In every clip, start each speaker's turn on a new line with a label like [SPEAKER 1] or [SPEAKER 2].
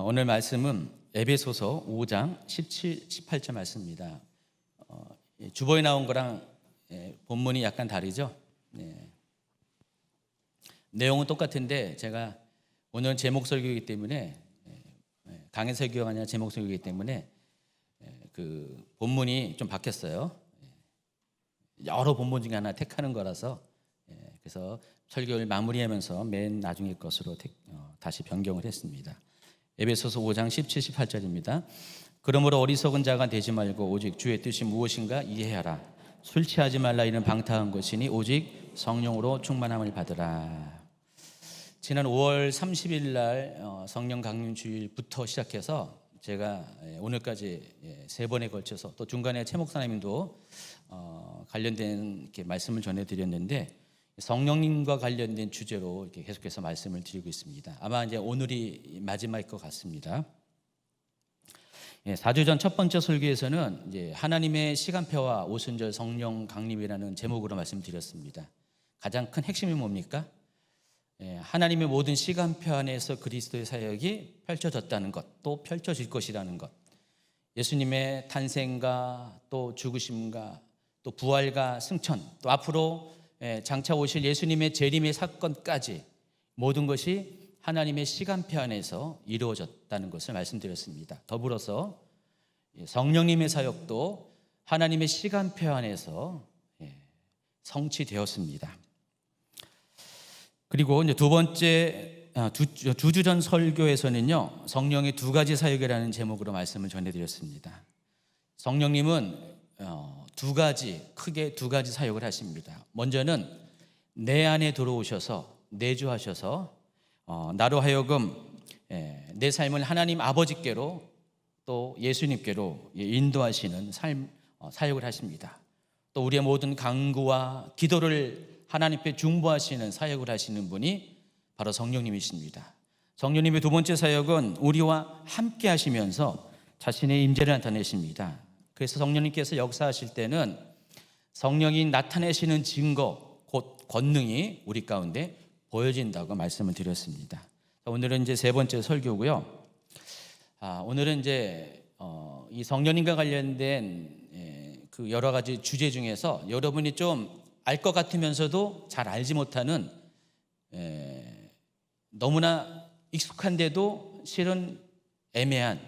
[SPEAKER 1] 오늘 말씀은 에베소서 5장 17, 18절 말씀입니다. 주보에 나온 거랑 본문이 약간 다르죠. 내용은 똑같은데 제가 오늘은 제목 설교이기 때문에 강해 설교가 아니라 제목 설교이기 때문에 그 본문이 좀 바뀌었어요. 여러 본문 중에 하나 택하는 거라서 그래서 설교를 마무리하면서 맨 나중에 것으로 다시 변경을 했습니다. 에베소서 5장 17, 18절입니다. 그러므로 어리석은 자가 되지 말고 오직 주의 뜻이 무엇인가 이해하라. 술 취하지 말라 이는 방탕한 것이니 오직 성령으로 충만함을 받으라. 지난 5월 30일 날 성령 강림 주일부터 시작해서 제가 오늘까지 3번에 걸쳐서 또 중간에 최 목사님도 관련된 이렇게 말씀을 전해드렸는데 성령님과 관련된 주제로 이렇게 계속해서 말씀을 드리고 있습니다. 아마 이제 오늘이 마지막일 것 같습니다. 4주 전 첫 번째 설교에서는 이제 하나님의 시간표와 오순절 성령 강림이라는 제목으로 말씀드렸습니다. 가장 큰 핵심이 뭡니까? 하나님의 모든 시간표 안에서 그리스도의 사역이 펼쳐졌다는 것, 또 펼쳐질 것이라는 것. 예수님의 탄생과 또 죽으심과 또 부활과 승천, 또 앞으로 장차 오실 예수님의 재림의 사건까지 모든 것이 하나님의 시간표 안에서 이루어졌다는 것을 말씀드렸습니다. 더불어서 성령님의 사역도 하나님의 시간표 안에서 성취되었습니다. 그리고 이제 두 번째 두 주 전 설교에서는요, 성령의 두 가지 사역이라는 제목으로 말씀을 전해드렸습니다. 성령님은 크게 두 가지 사역을 하십니다. 먼저는 내 안에 들어오셔서 내주하셔서 나로 하여금 내 삶을 하나님 아버지께로 또 예수님께로 인도하시는 사역을 하십니다. 또 우리의 모든 간구와 기도를 하나님께 중보하시는 사역을 하시는 분이 바로 성령님이십니다. 성령님의 두 번째 사역은 우리와 함께 하시면서 자신의 임재를 나타내십니다. 그래서 성령님께서 역사하실 때는 성령이 나타내시는 증거, 곧 권능이 우리 가운데 보여진다고 말씀을 드렸습니다. 오늘은 이제 세 번째 설교고요. 오늘은 이제 이 성령님과 관련된 그 여러 가지 주제 중에서 여러분이 좀 알 것 같으면서도 잘 알지 못하는 너무나 익숙한데도 실은 애매한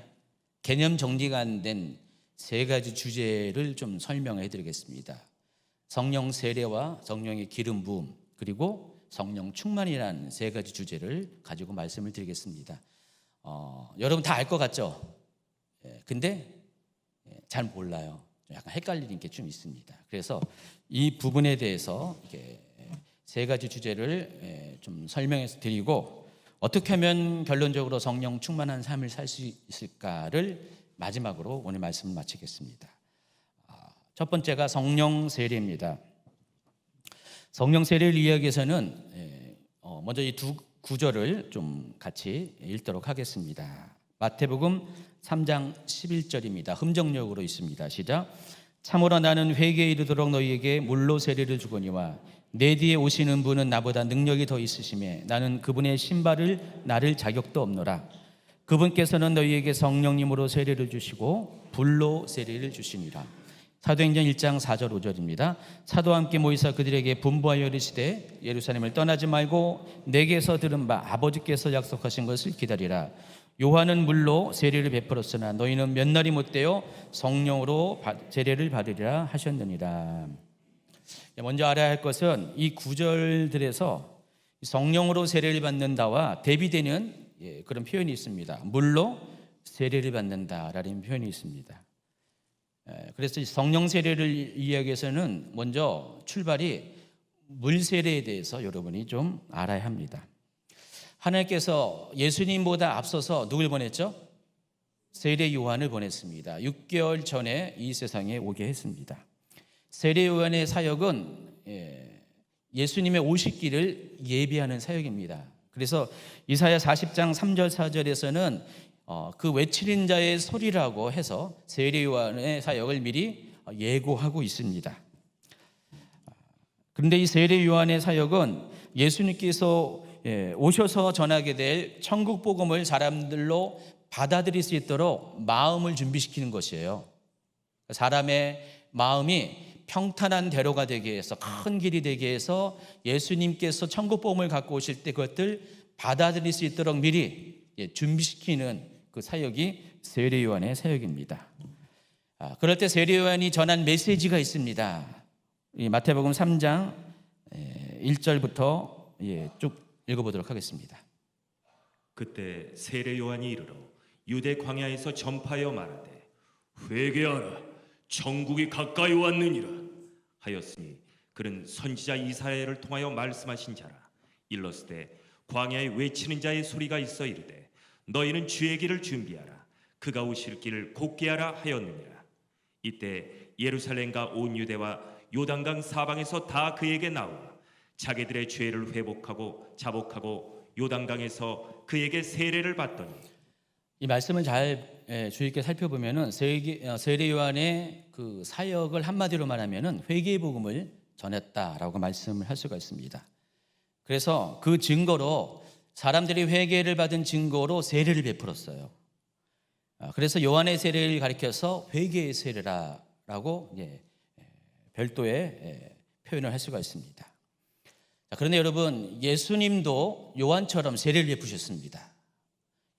[SPEAKER 1] 개념 정리가 안 된 세 가지 주제를 좀 설명해 드리겠습니다. 성령 세례와 성령의 기름 부음, 그리고 성령 충만이라는 세 가지 주제를 가지고 말씀을 드리겠습니다. 여러분 다 알 것 같죠? 근데 잘 몰라요. 약간 헷갈리는 게 좀 있습니다. 그래서 이 부분에 대해서 이렇게 세 가지 주제를 좀 설명해서 드리고 어떻게 하면 결론적으로 성령 충만한 삶을 살 수 있을까를 마지막으로 오늘 말씀을 마치겠습니다. 첫 번째가 성령 세례입니다. 성령 세례를 이야기해서는 먼저 이 두 구절을 좀 같이 읽도록 하겠습니다. 마태복음 3장 11절입니다. 흠정역으로 있습니다. 시작. 참으로 나는 회개에 이르도록 너희에게 물로 세례를 주거니와 내 뒤에 오시는 분은 나보다 능력이 더 있으시매 나는 그분의 신발을 나를 자격도 없노라. 그분께서는 너희에게 성령님으로 세례를 주시고 불로 세례를 주시니라. 사도행전 1장 4절 5절입니다. 사도와 함께 모이사 그들에게 분부하여 이르시되 예루살렘을 떠나지 말고 내게서 들은 바 아버지께서 약속하신 것을 기다리라. 요한은 물로 세례를 베풀었으나 너희는 몇 날이 못되어 성령으로 세례를 받으리라 하셨느니라. 먼저 알아야 할 것은 이 구절들에서 성령으로 세례를 받는다와 대비되는 그런 표현이 있습니다. 물로 세례를 받는다라는 표현이 있습니다. 그래서 성령 세례를 이야기해서는 먼저 출발이 물 세례에 대해서 여러분이 좀 알아야 합니다. 하나님께서 예수님보다 앞서서 누굴 보냈죠? 세례 요한을 보냈습니다. 6개월 전에 이 세상에 오게 했습니다. 세례 요한의 사역은 예수님의 오시기를 예비하는 사역입니다. 그래서 이사야 40장 3절 4절에서는 그 외치는 자의 소리라고 해서 세례 요한의 사역을 미리 예고하고 있습니다. 그런데 이 세례 요한의 사역은 예수님께서 오셔서 전하게 될 천국 복음을 사람들로 받아들일 수 있도록 마음을 준비시키는 것이에요. 사람의 마음이 평탄한 대로가 되게 해서, 큰 길이 되게 해서 예수님께서 천국복음을 갖고 오실 때 그것들 받아들일 수 있도록 미리 준비시키는 그 사역이 세례 요한의 사역입니다. 그럴 때 세례 요한이 전한 메시지가 있습니다. 마태복음 3장 1절부터 쭉 읽어보도록 하겠습니다.
[SPEAKER 2] 그때 세례 요한이 이르러 유대 광야에서 전파하여 말하되 회개하라, 천국이 가까이 왔느니라 하였으니, 그는 선지자 이사야를 통하여 말씀하신 자라. 일렀으되 광야에 외치는 자의 소리가 있어 이르되 너희는 주의 길을 준비하라, 그가 오실 길을 곧게 하라 하였느니라. 이때 예루살렘과 온 유대와 요단강 사방에서 다 그에게 나와 자기들의 죄를 회복하고 자복하고 요단강에서 그에게 세례를 받더니.
[SPEAKER 1] 이 말씀을 잘 주의 깊게 살펴보면은 세례 요한의 그 사역을 한마디로 말하면은 회개의 복음을 전했다라고 말씀을 할 수가 있습니다. 그래서 그 증거로, 사람들이 회개를 받은 증거로 세례를 베풀었어요. 그래서 요한의 세례를 가리켜서 회개의 세례라고 별도의 표현을 할 수가 있습니다. 그런데 여러분, 예수님도 요한처럼 세례를 베푸셨습니다.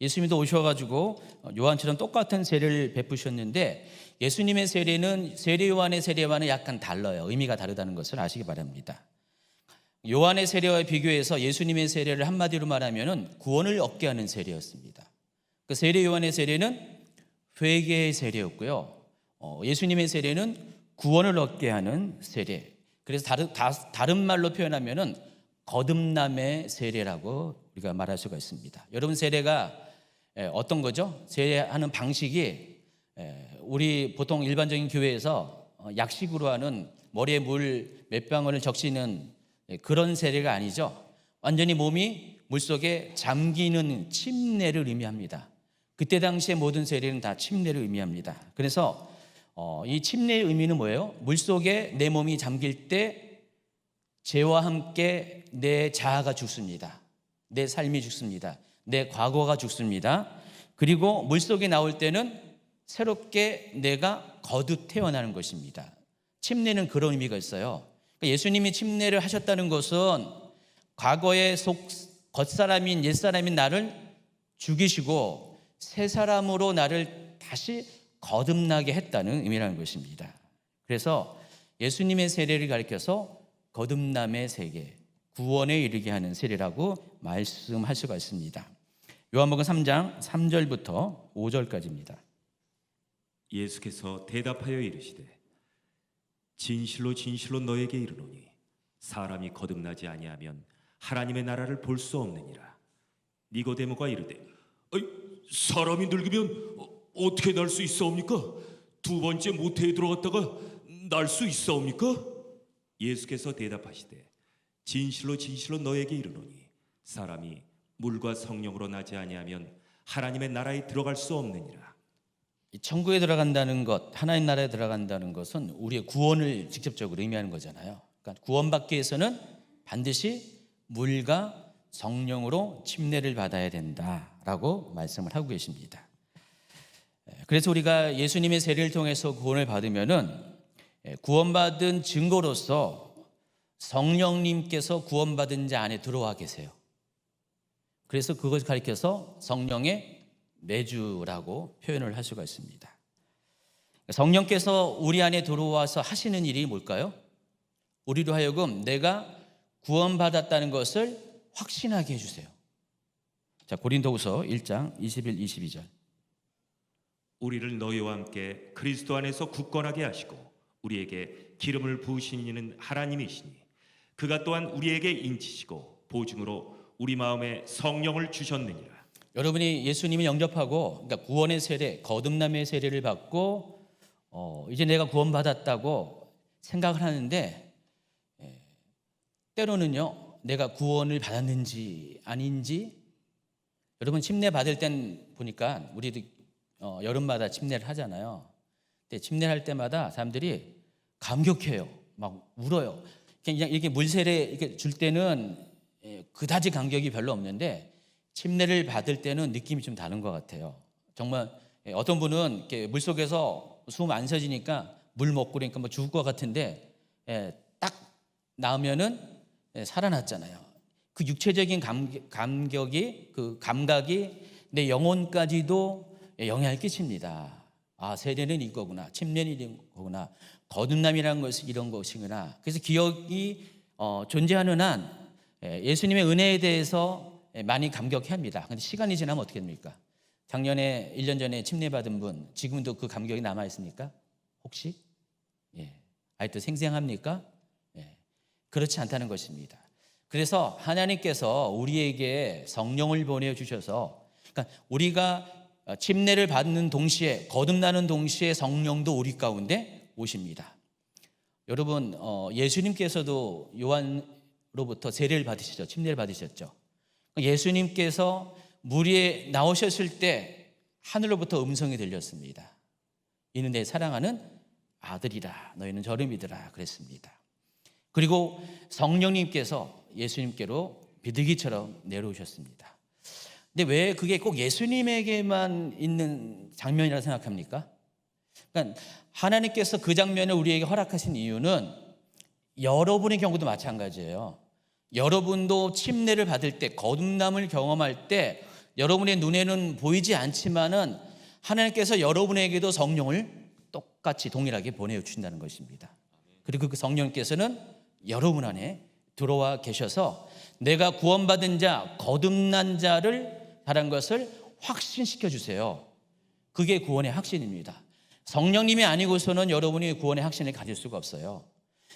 [SPEAKER 1] 예수님도 오셔가지고 요한처럼 똑같은 세례를 베푸셨는데, 예수님의 세례는 세례 요한의 세례와는 약간 달라요. 의미가 다르다는 것을 아시기 바랍니다. 요한의 세례와 비교해서 예수님의 세례를 한마디로 말하면 구원을 얻게 하는 세례였습니다. 그 세례 요한의 세례는 회개의 세례였고요, 예수님의 세례는 구원을 얻게 하는 세례. 그래서 다른 말로 표현하면은 거듭남의 세례라고 우리가 말할 수가 있습니다. 여러분, 세례가 어떤 거죠? 세례하는 방식이 우리 보통 일반적인 교회에서 약식으로 하는 머리에 물 몇 방울을 적시는 그런 세례가 아니죠. 완전히 몸이 물속에 잠기는 침례를 의미합니다. 그때 당시의 모든 세례는 다 침례를 의미합니다. 그래서 이 침례의 의미는 뭐예요? 물속에 내 몸이 잠길 때 죄와 함께 내 자아가 죽습니다. 내 삶이 죽습니다. 내 과거가 죽습니다. 그리고 물속에 나올 때는 새롭게 내가 거듭 태어나는 것입니다. 침례는 그런 의미가 있어요. 예수님이 침례를 하셨다는 것은 과거의 겉사람인 옛사람인 나를 죽이시고 새 사람으로 나를 다시 거듭나게 했다는 의미라는 것입니다. 그래서 예수님의 세례를 가리켜서 거듭남의 세계, 구원에 이르게 하는 세례라고 말씀할 수가 있습니다. 요한복음 3장 3절부터 5절까지입니다.
[SPEAKER 2] 예수께서 대답하여 이르시되 진실로 진실로 너에게 이르노니 사람이 거듭나지 아니하면 하나님의 나라를 볼 수 없느니라. 니고데모가 이르되 사람이 늙으면 어떻게 날 수 있사옵니까? 두 번째 모태에 들어갔다가 날 수 있사옵니까? 예수께서 대답하시되 진실로 진실로 너에게 이르노니 사람이 물과 성령으로 나지 아니하면 하나님의 나라에 들어갈 수 없느니라.
[SPEAKER 1] 천국에 들어간다는 것, 하나님 나라에 들어간다는 것은 우리의 구원을 직접적으로 의미하는 거잖아요. 그러니까 구원받기 위해서는 반드시 물과 성령으로 침례를 받아야 된다라고 말씀을 하고 계십니다. 그래서 우리가 예수님의 세례를 통해서 구원을 받으면은 구원받은 증거로서 성령님께서 구원받은 자 안에 들어와 계세요. 그래서 그것을 가리켜서 성령의 내주라고 표현을 할 수가 있습니다. 성령께서 우리 안에 들어와서 하시는 일이 뭘까요? 우리로 하여금 내가 구원받았다는 것을 확신하게 해주세요. 자, 고린도후서 1장 21, 22절.
[SPEAKER 2] 우리를 너희와 함께 그리스도 안에서 굳건하게 하시고 우리에게 기름을 부으신 이는 하나님이시니 그가 또한 우리에게 인치시고 보증으로 우리 마음에 성령을 주셨느니라. 여러분이
[SPEAKER 1] 예수님을 영접하고, 그러니까 구원의 세례, 거듭남의 세례를 받고 이제 내가 구원받았다고 생각을 하는데, 때로는요 내가 구원을 받았는지 아닌지, 여러분 침례 받을 땐 보니까 우리도 여름마다 침례를 하잖아요. 근데 침례를 할 때마다 사람들이 감격해요. 막 울어요. 그냥 이렇게 물세례 이렇게 줄 때는 그다지 감격이 별로 없는데 침례를 받을 때는 느낌이 좀 다른 것 같아요. 정말 어떤 분은 이렇게 물 속에서 숨 안 쉬어지니까 물 먹고 그러니까 뭐 죽을 것 같은데 딱 나오면은 살아났잖아요. 그 육체적인 감격이 그 감각이 내 영혼까지도 영향을 끼칩니다. 아, 세례는 이거구나, 침례는 이런 거구나, 거듭남이라는 것은 이런 것이구나. 그래서 기억이 존재하는 한 예수님의 은혜에 대해서 많이 감격해 합니다. 그런데 시간이 지나면 어떻게 됩니까? 작년에 1년 전에 침례 받은 분 지금도 그 감격이 남아 있습니까? 혹시? 아직도 생생합니까? 그렇지 않다는 것입니다. 그래서 하나님께서 우리에게 성령을 보내주셔서, 그러니까 우리가 침례를 받는 동시에, 거듭나는 동시에 성령도 우리 가운데 오십니다. 여러분, 예수님께서도 요한로부터 세례를 받으셨죠. 침례를 받으셨죠. 예수님께서 물 위에 나오셨을 때 하늘로부터 음성이 들렸습니다. 이는 내 사랑하는 아들이라, 너희는 저를 믿으라 그랬습니다. 그리고 성령님께서 예수님께로 비둘기처럼 내려오셨습니다. 근데 왜 그게 꼭 예수님에게만 있는 장면이라 생각합니까? 그러니까 하나님께서 그 장면을 우리에게 허락하신 이유는 여러분의 경우도 마찬가지예요. 여러분도 침례를 받을 때, 거듭남을 경험할 때 여러분의 눈에는 보이지 않지만은 하나님께서 여러분에게도 성령을 똑같이 동일하게 보내주신다는 것입니다. 그리고 그 성령께서는 여러분 안에 들어와 계셔서 내가 구원받은 자, 거듭난 자를 다른 것을 확신시켜 주세요. 그게 구원의 확신입니다. 성령님이 아니고서는 여러분이 구원의 확신을 가질 수가 없어요.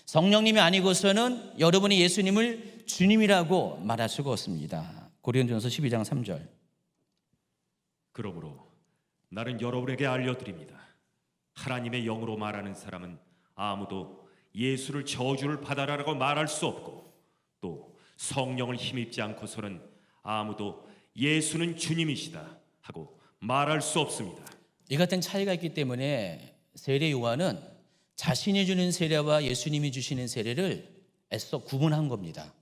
[SPEAKER 1] 성령님이 아니고서는 여러분이 예수님을 주님이라고 말할 수가 없습니다. 고린도전서 12장 3절.
[SPEAKER 2] 그러므로 나는 여러분에게 알려드립니다. 하나님의 영으로 말하는 사람은 아무도 예수를 저주를 받아라라고 말할 수 없고, 또 성령을 힘입지 않고서는 아무도 예수는 주님이시다 하고 말할 수 없습니다.
[SPEAKER 1] 이 같은 차이가 있기 때문에 세례 요한은 자신이 주는 세례와 예수님이 주시는 세례를 애써 구분한 겁니다.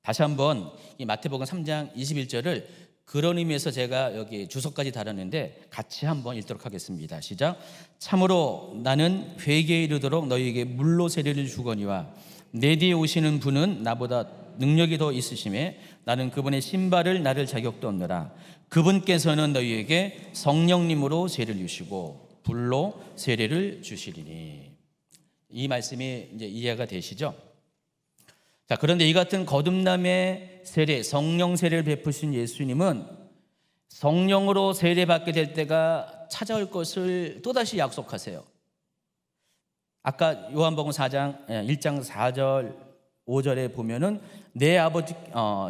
[SPEAKER 1] 다시 한번 이 마태복음 3장 21절을 그런 의미에서 제가 여기 주석까지 달았는데 같이 한번 읽도록 하겠습니다. 시작. 참으로 나는 회개에 이르도록 너희에게 물로 세례를 주거니와 내 뒤에 오시는 분은 나보다 능력이 더 있으심에 나는 그분의 신발을 나를 자격도 없노라. 그분께서는 너희에게 성령님으로 세례를 주시고 불로 세례를 주시리니. 이 말씀이 이제 이해가 되시죠? 자, 그런데 이 같은 거듭남의 세례, 성령 세례를 베푸신 예수님은 성령으로 세례받게 될 때가 찾아올 것을 또다시 약속하세요. 아까 요한복음 1장 4절 5절에 보면은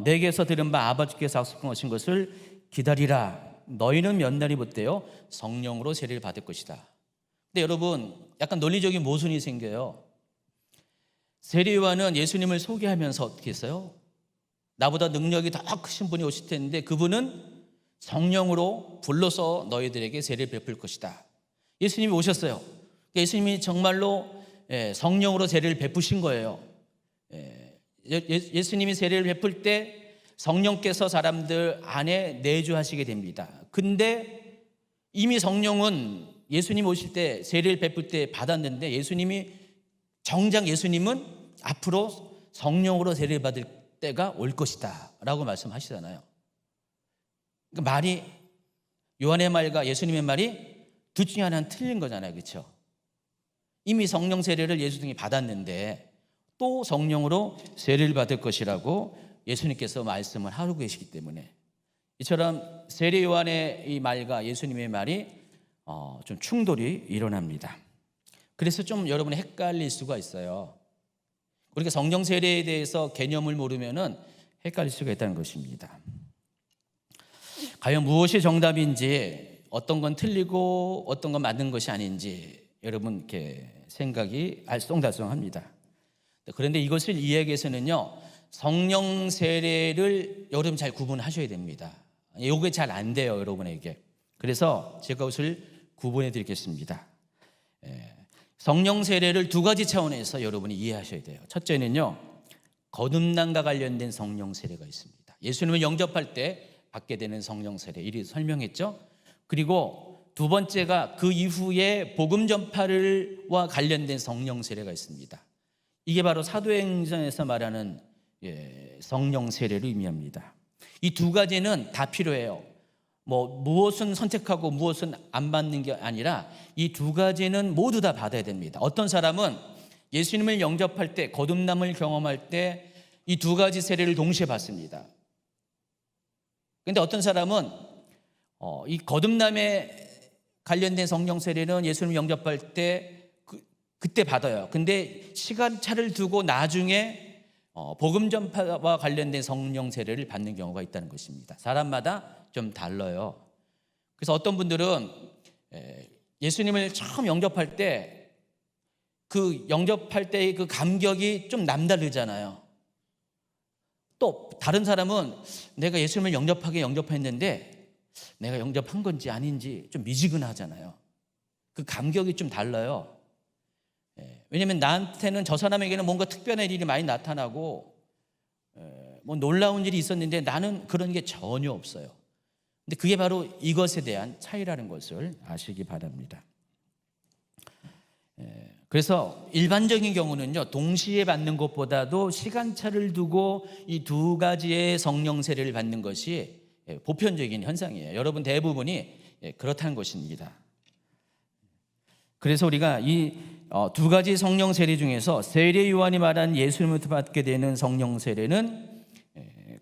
[SPEAKER 1] 내게서 들은 바 아버지께서 약속하신 것을 기다리라. 너희는 몇 날이 못돼요? 성령으로 세례를 받을 것이다. 근데 여러분, 약간 논리적인 모순이 생겨요. 세례 요한은 예수님을 소개하면서 어떻게 했어요? 나보다 능력이 더 크신 분이 오실 텐데 그분은 성령으로 불러서 너희들에게 세례를 베풀 것이다. 예수님이 오셨어요. 예수님이 정말로 성령으로 세례를 베푸신 거예요. 예수님이 세례를 베풀 때 성령께서 사람들 안에 내주하시게 됩니다. 근데 이미 성령은 예수님 오실 때 세례를 베풀 때 받았는데 정작 예수님은 앞으로 성령으로 세례를 받을 때가 올 것이다 라고 말씀하시잖아요. 그러니까 말이, 요한의 말과 예수님의 말이 둘 중에 하나는 틀린 거잖아요. 그렇죠? 이미 성령 세례를 예수님이 받았는데 또 성령으로 세례를 받을 것이라고 예수님께서 말씀을 하고 계시기 때문에 이처럼 세례 요한의 이 말과 예수님의 말이 좀 충돌이 일어납니다. 그래서 좀 여러분이 헷갈릴 수가 있어요. 우리가 성령 세례에 대해서 개념을 모르면은 헷갈릴 수가 있다는 것입니다. 과연 무엇이 정답인지, 어떤 건 틀리고 어떤 건 맞는 것이 아닌지 여러분 이렇게 생각이 알쏭달쏭합니다. 그런데 이것을 이해하기 위해서는요, 성령 세례를 여러분 잘 구분하셔야 됩니다. 이게 잘 안 돼요, 여러분에게. 그래서 제가 그것을 구분해 드리겠습니다. 성령 세례를 두 가지 차원에서 여러분이 이해하셔야 돼요. 첫째는요, 거듭남과 관련된 성령 세례가 있습니다. 예수님을 영접할 때 받게 되는 성령 세례, 이리 설명했죠. 그리고 두 번째가 그 이후에 복음 전파를와 관련된 성령 세례가 있습니다. 이게 바로 사도행전에서 말하는 성령 세례를 의미합니다. 이 두 가지는 다 필요해요. 무엇은 선택하고 무엇은 안 받는 게 아니라 이 두 가지는 모두 다 받아야 됩니다. 어떤 사람은 예수님을 영접할 때, 거듭남을 경험할 때 이 두 가지 세례를 동시에 받습니다. 그런데 어떤 사람은 이 거듭남에 관련된 성령 세례는 예수님을 영접할 때 그때 받아요. 근데 시간차를 두고 나중에 복음 전파와 관련된 성령 세례를 받는 경우가 있다는 것입니다. 사람마다 좀 달라요. 그래서 어떤 분들은 예수님을 처음 영접할 때 그 영접할 때의 그 감격이 좀 남다르잖아요. 또 다른 사람은 내가 예수님을 영접했는데 내가 영접한 건지 아닌지 좀 미지근하잖아요. 그 감격이 좀 달라요. 왜냐하면 나한테는, 저 사람에게는 뭔가 특별한 일이 많이 나타나고 놀라운 일이 있었는데 나는 그런 게 전혀 없어요. 근데 그게 바로 이것에 대한 차이라는 것을 아시기 바랍니다. 그래서 일반적인 경우는요, 동시에 받는 것보다도 시간차를 두고 이 두 가지의 성령 세례를 받는 것이 보편적인 현상이에요. 여러분 대부분이 그렇다는 것입니다. 그래서 우리가 이 두 가지 성령 세례 중에서 세례 요한이 말한 예수님부터 받게 되는 성령 세례는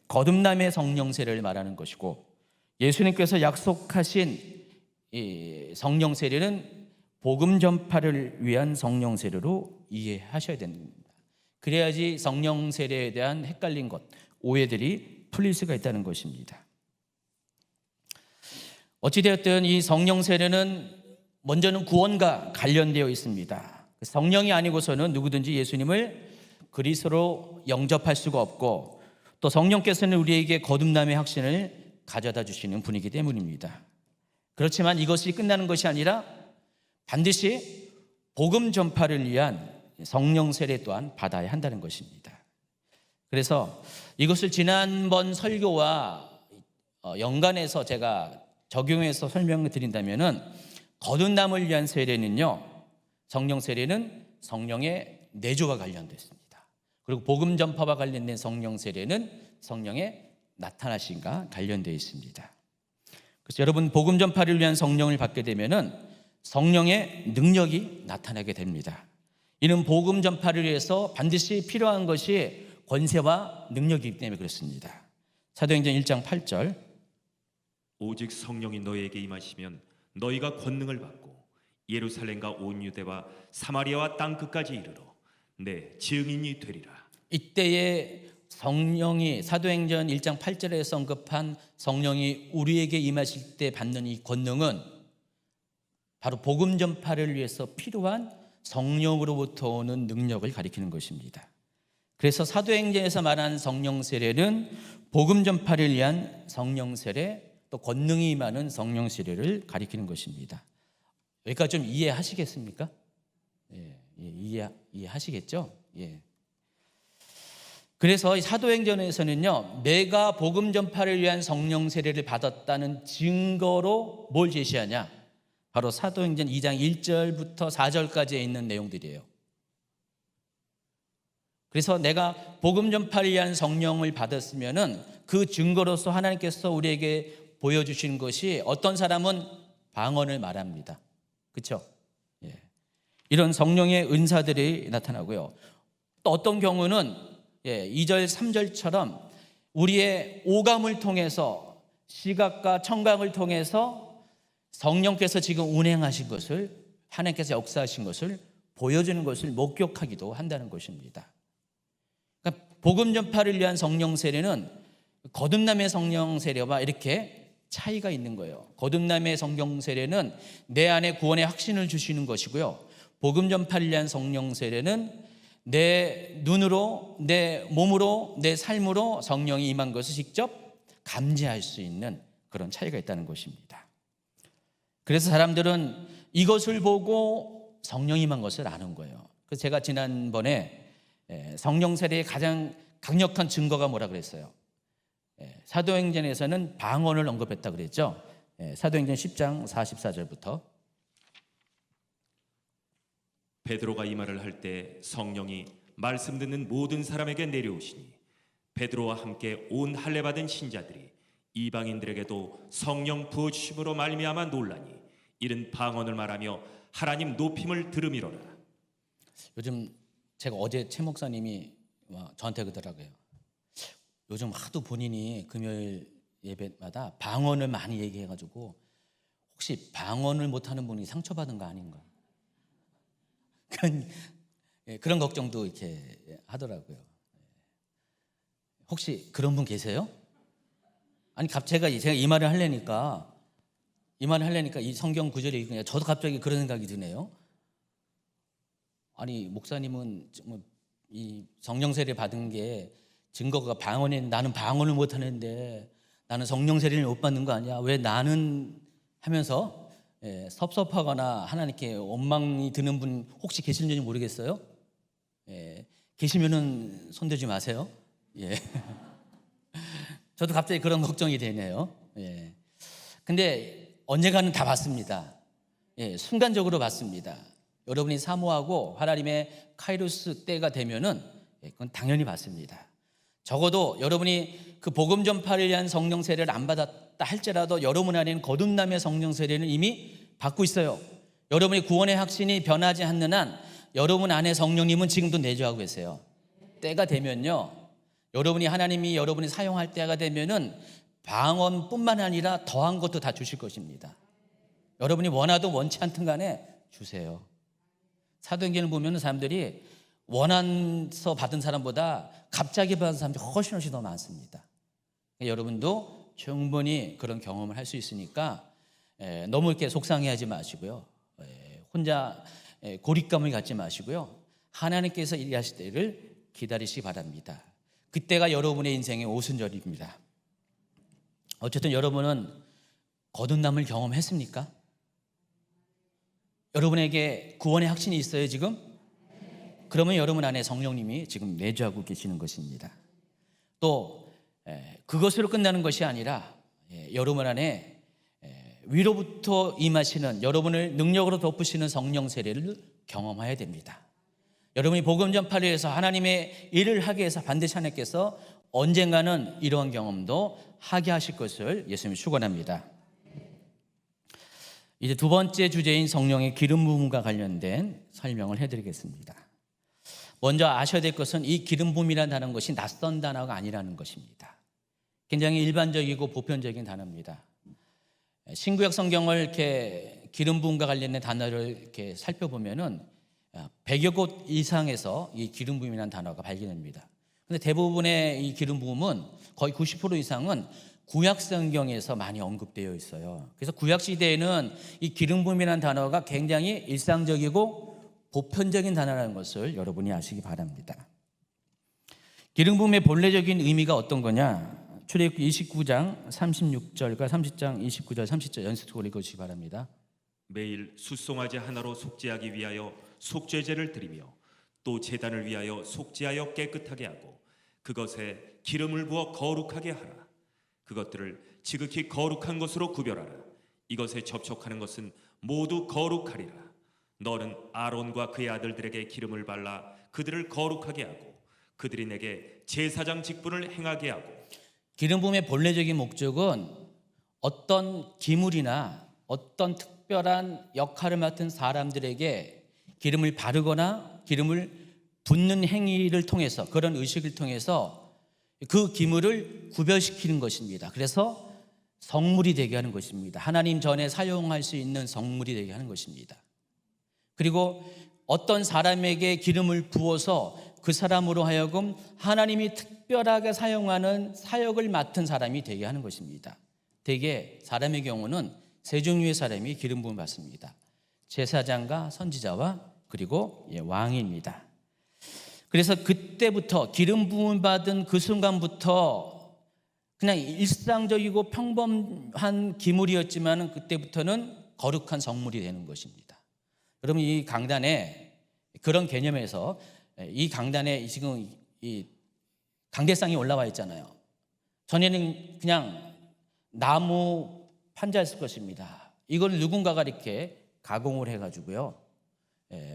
[SPEAKER 1] 거듭남의 성령 세례를 말하는 것이고, 예수님께서 약속하신 이 성령 세례는 복음 전파를 위한 성령 세례로 이해하셔야 됩니다. 그래야지 성령 세례에 대한 헷갈린 것, 오해들이 풀릴 수가 있다는 것입니다. 어찌되었든 이 성령 세례는 먼저는 구원과 관련되어 있습니다. 성령이 아니고서는 누구든지 예수님을 그리스도로 영접할 수가 없고, 또 성령께서는 우리에게 거듭남의 확신을 가져다 주시는 분이기 때문입니다. 그렇지만 이것이 끝나는 것이 아니라 반드시 복음 전파를 위한 성령 세례 또한 받아야 한다는 것입니다. 그래서 이것을 지난번 설교와 연관해서 제가 적용해서 설명을 드린다면은, 거듭남을 위한 세례는요, 성령 세례는 성령의 내조와 관련되어 있습니다. 그리고 복음 전파와 관련된 성령 세례는 성령의 나타나심과 관련되어 있습니다. 그래서 여러분, 복음 전파를 위한 성령을 받게 되면은 성령의 능력이 나타나게 됩니다. 이는 복음 전파를 위해서 반드시 필요한 것이 권세와 능력이기 때문에 그렇습니다. 사도행전 1장 8절,
[SPEAKER 2] 오직 성령이 너희에게 임하시면 너희가 권능을 받고 예루살렘과 온 유대와 사마리아와 땅 끝까지 이르러 내 증인이 되리라.
[SPEAKER 1] 이때에 성령이, 사도행전 1장 8절에서 언급한 성령이 우리에게 임하실 때 받는 이 권능은 바로 복음 전파를 위해서 필요한 성령으로부터 오는 능력을 가리키는 것입니다. 그래서 사도행전에서 말하는 성령 세례는 복음 전파를 위한 성령 세례, 또 권능이 임하는 성령 세례를 가리키는 것입니다. 여기까지 좀 이해하시겠습니까? 이해하시겠죠? 그래서 사도행전에서는요, 내가 복음 전파를 위한 성령 세례를 받았다는 증거로 뭘 제시하냐? 바로 사도행전 2장 1절부터 4절까지에 있는 내용들이에요. 그래서 내가 복음 전파를 위한 성령을 받았으면은 그 증거로서 하나님께서 우리에게 보여주신 것이, 어떤 사람은 방언을 말합니다. 그렇죠? 이런 성령의 은사들이 나타나고요. 또 어떤 경우는 2절 3절처럼 우리의 오감을 통해서, 시각과 청각을 통해서 성령께서 지금 운행하신 것을, 하나님께서 역사하신 것을 보여주는 것을 목격하기도 한다는 것입니다. 그러니까 복음 전파를 위한 성령 세례는 거듭남의 성령 세례와 이렇게 차이가 있는 거예요. 거듭남의 성령 세례는 내 안에 구원의 확신을 주시는 것이고요, 복음 전파를 위한 성령 세례는 내 눈으로, 내 몸으로, 내 삶으로 성령이 임한 것을 직접 감지할 수 있는 그런 차이가 있다는 것입니다. 그래서 사람들은 이것을 보고 성령 임한 것을 아는 거예요. 그래서 제가 지난번에 성령 세례의 가장 강력한 증거가 뭐라 그랬어요? 사도행전에서는 방언을 언급했다 그랬죠. 사도행전 10장 44절부터.
[SPEAKER 2] 베드로가 이 말을 할 때 성령이 말씀 듣는 모든 사람에게 내려오시니 베드로와 함께 온 할례 받은 신자들이 이방인들에게도 성령 부어 주심으로 말미암아 놀라니 이른 방언을 말하며 하나님 높임을 들음이로라.
[SPEAKER 1] 요즘 제가 어제 최 목사님이 저한테 그러더라고요. 요즘 하도 본인이 금요일 예배마다 방언을 많이 얘기해가지고 혹시 방언을 못하는 분이 상처받은 거 아닌가? 그런 걱정도 이렇게 하더라고요. 혹시 그런 분 계세요? 아니 제가 이 말을 하려니까 이 성경 구절이 그냥 저도 갑자기 그런 생각이 드네요. 아니 목사님은 이 성령 세례 받은 게 증거가 방언에 나는 방언을 못 하는데 나는 성령 세례를 못 받는 거 아니야? 왜 나는 하면서 섭섭하거나 하나님께 원망이 드는 분 혹시 계실지 모르겠어요. 계시면은 손대지 마세요. 저도 갑자기 그런 걱정이 되네요. 근데 언젠가는 다 받습니다. 순간적으로 받습니다. 여러분이 사모하고 하나님의 카이로스 때가 되면은 그건 당연히 받습니다. 적어도 여러분이 그 복음 전파를 위한 성령 세례를 안 받았다 할지라도 여러분 안에는 거듭남의 성령 세례는 이미 받고 있어요. 여러분의 구원의 확신이 변하지 않는 한 여러분 안에 성령님은 지금도 내주하고 계세요. 때가 되면요, 하나님이 여러분이 사용할 때가 되면은 방언뿐만 아니라 더한 것도 다 주실 것입니다. 여러분이 원하든 원치 않든 간에 주세요. 사도행전을 보면 사람들이 원해서 받은 사람보다 갑자기 받은 사람들이 훨씬 더 많습니다. 여러분도 충분히 그런 경험을 할 수 있으니까 너무 이렇게 속상해하지 마시고요. 혼자 고립감을 갖지 마시고요. 하나님께서 일하실 때를 기다리시기 바랍니다. 그때가 여러분의 인생의 오순절입니다. 어쨌든 여러분은 거듭남을 경험했습니까? 여러분에게 구원의 확신이 있어요 지금? 그러면 여러분 안에 성령님이 지금 내주하고 계시는 것입니다. 또 그것으로 끝나는 것이 아니라 여러분 안에 위로부터 임하시는, 여러분을 능력으로 덮으시는 성령 세례를 경험해야 됩니다. 여러분이 복음 전파를 위해서 하나님의 일을 하기 위해서 반드시 하나님께서 언젠가는 이러한 경험도 하게 하실 것을 예수님이 축원합니다. 이제 두 번째 주제인 성령의 기름 부음과 관련된 설명을 해드리겠습니다. 먼저 아셔야 될 것은 이 기름 부음이라는 단어는 것이 낯선 단어가 아니라는 것입니다. 굉장히 일반적이고 보편적인 단어입니다. 신구약 성경을 이렇게 기름 부음과 관련된 단어를 이렇게 살펴보면은 100여 곳 이상에서 이 기름 부음이라는 단어가 발견됩니다. 그런데 대부분의 이 기름 부음은 거의 90% 이상은 구약 성경에서 많이 언급되어 있어요. 그래서 구약 시대에는 이 기름 부음이라는 단어가 굉장히 일상적이고 보편적인 단어라는 것을 여러분이 아시기 바랍니다. 기름 부음의 본래적인 의미가 어떤 거냐? 출애굽기 29장 36절과 30장 29절 30절 연속으로 읽어주시기 바랍니다.
[SPEAKER 2] 매일 숫송아지 하나로 속죄하기 위하여 속죄제를 드리며 또 제단을 위하여 속죄하여 깨끗하게 하고 그것에 기름을 부어 거룩하게 하라. 그것들을 지극히 거룩한 것으로 구별하라. 이것에 접촉하는 것은 모두 거룩하리라. 너는 아론과 그의 아들들에게 기름을 발라 그들을 거룩하게 하고 그들이 내게 제사장 직분을 행하게 하고.
[SPEAKER 1] 기름 부음의 본래적인 목적은 어떤 기물이나 어떤 특별한 역할을 맡은 사람들에게 기름을 바르거나 기름을 붓는 행위를 통해서, 그런 의식을 통해서 그 기물을 구별시키는 것입니다. 그래서 성물이 되게 하는 것입니다. 하나님 전에 사용할 수 있는 성물이 되게 하는 것입니다. 그리고 어떤 사람에게 기름을 부어서 그 사람으로 하여금 하나님이 특별하게 사용하는 사역을 맡은 사람이 되게 하는 것입니다. 대개 사람의 경우는 세 종류의 사람이 기름 부음을 받습니다. 제사장과 선지자와 그리고 왕입니다. 그래서 그때부터 기름 부음을 받은 그 순간부터 그냥 일상적이고 평범한 기물이었지만 그때부터는 거룩한 성물이 되는 것입니다. 여러분, 이 강단에 그런 개념에서 이 강단에 지금 이 강대상이 올라와 있잖아요. 전에는 그냥 나무 판자였을 것입니다. 이걸 누군가가 이렇게 가공을 해가지고요,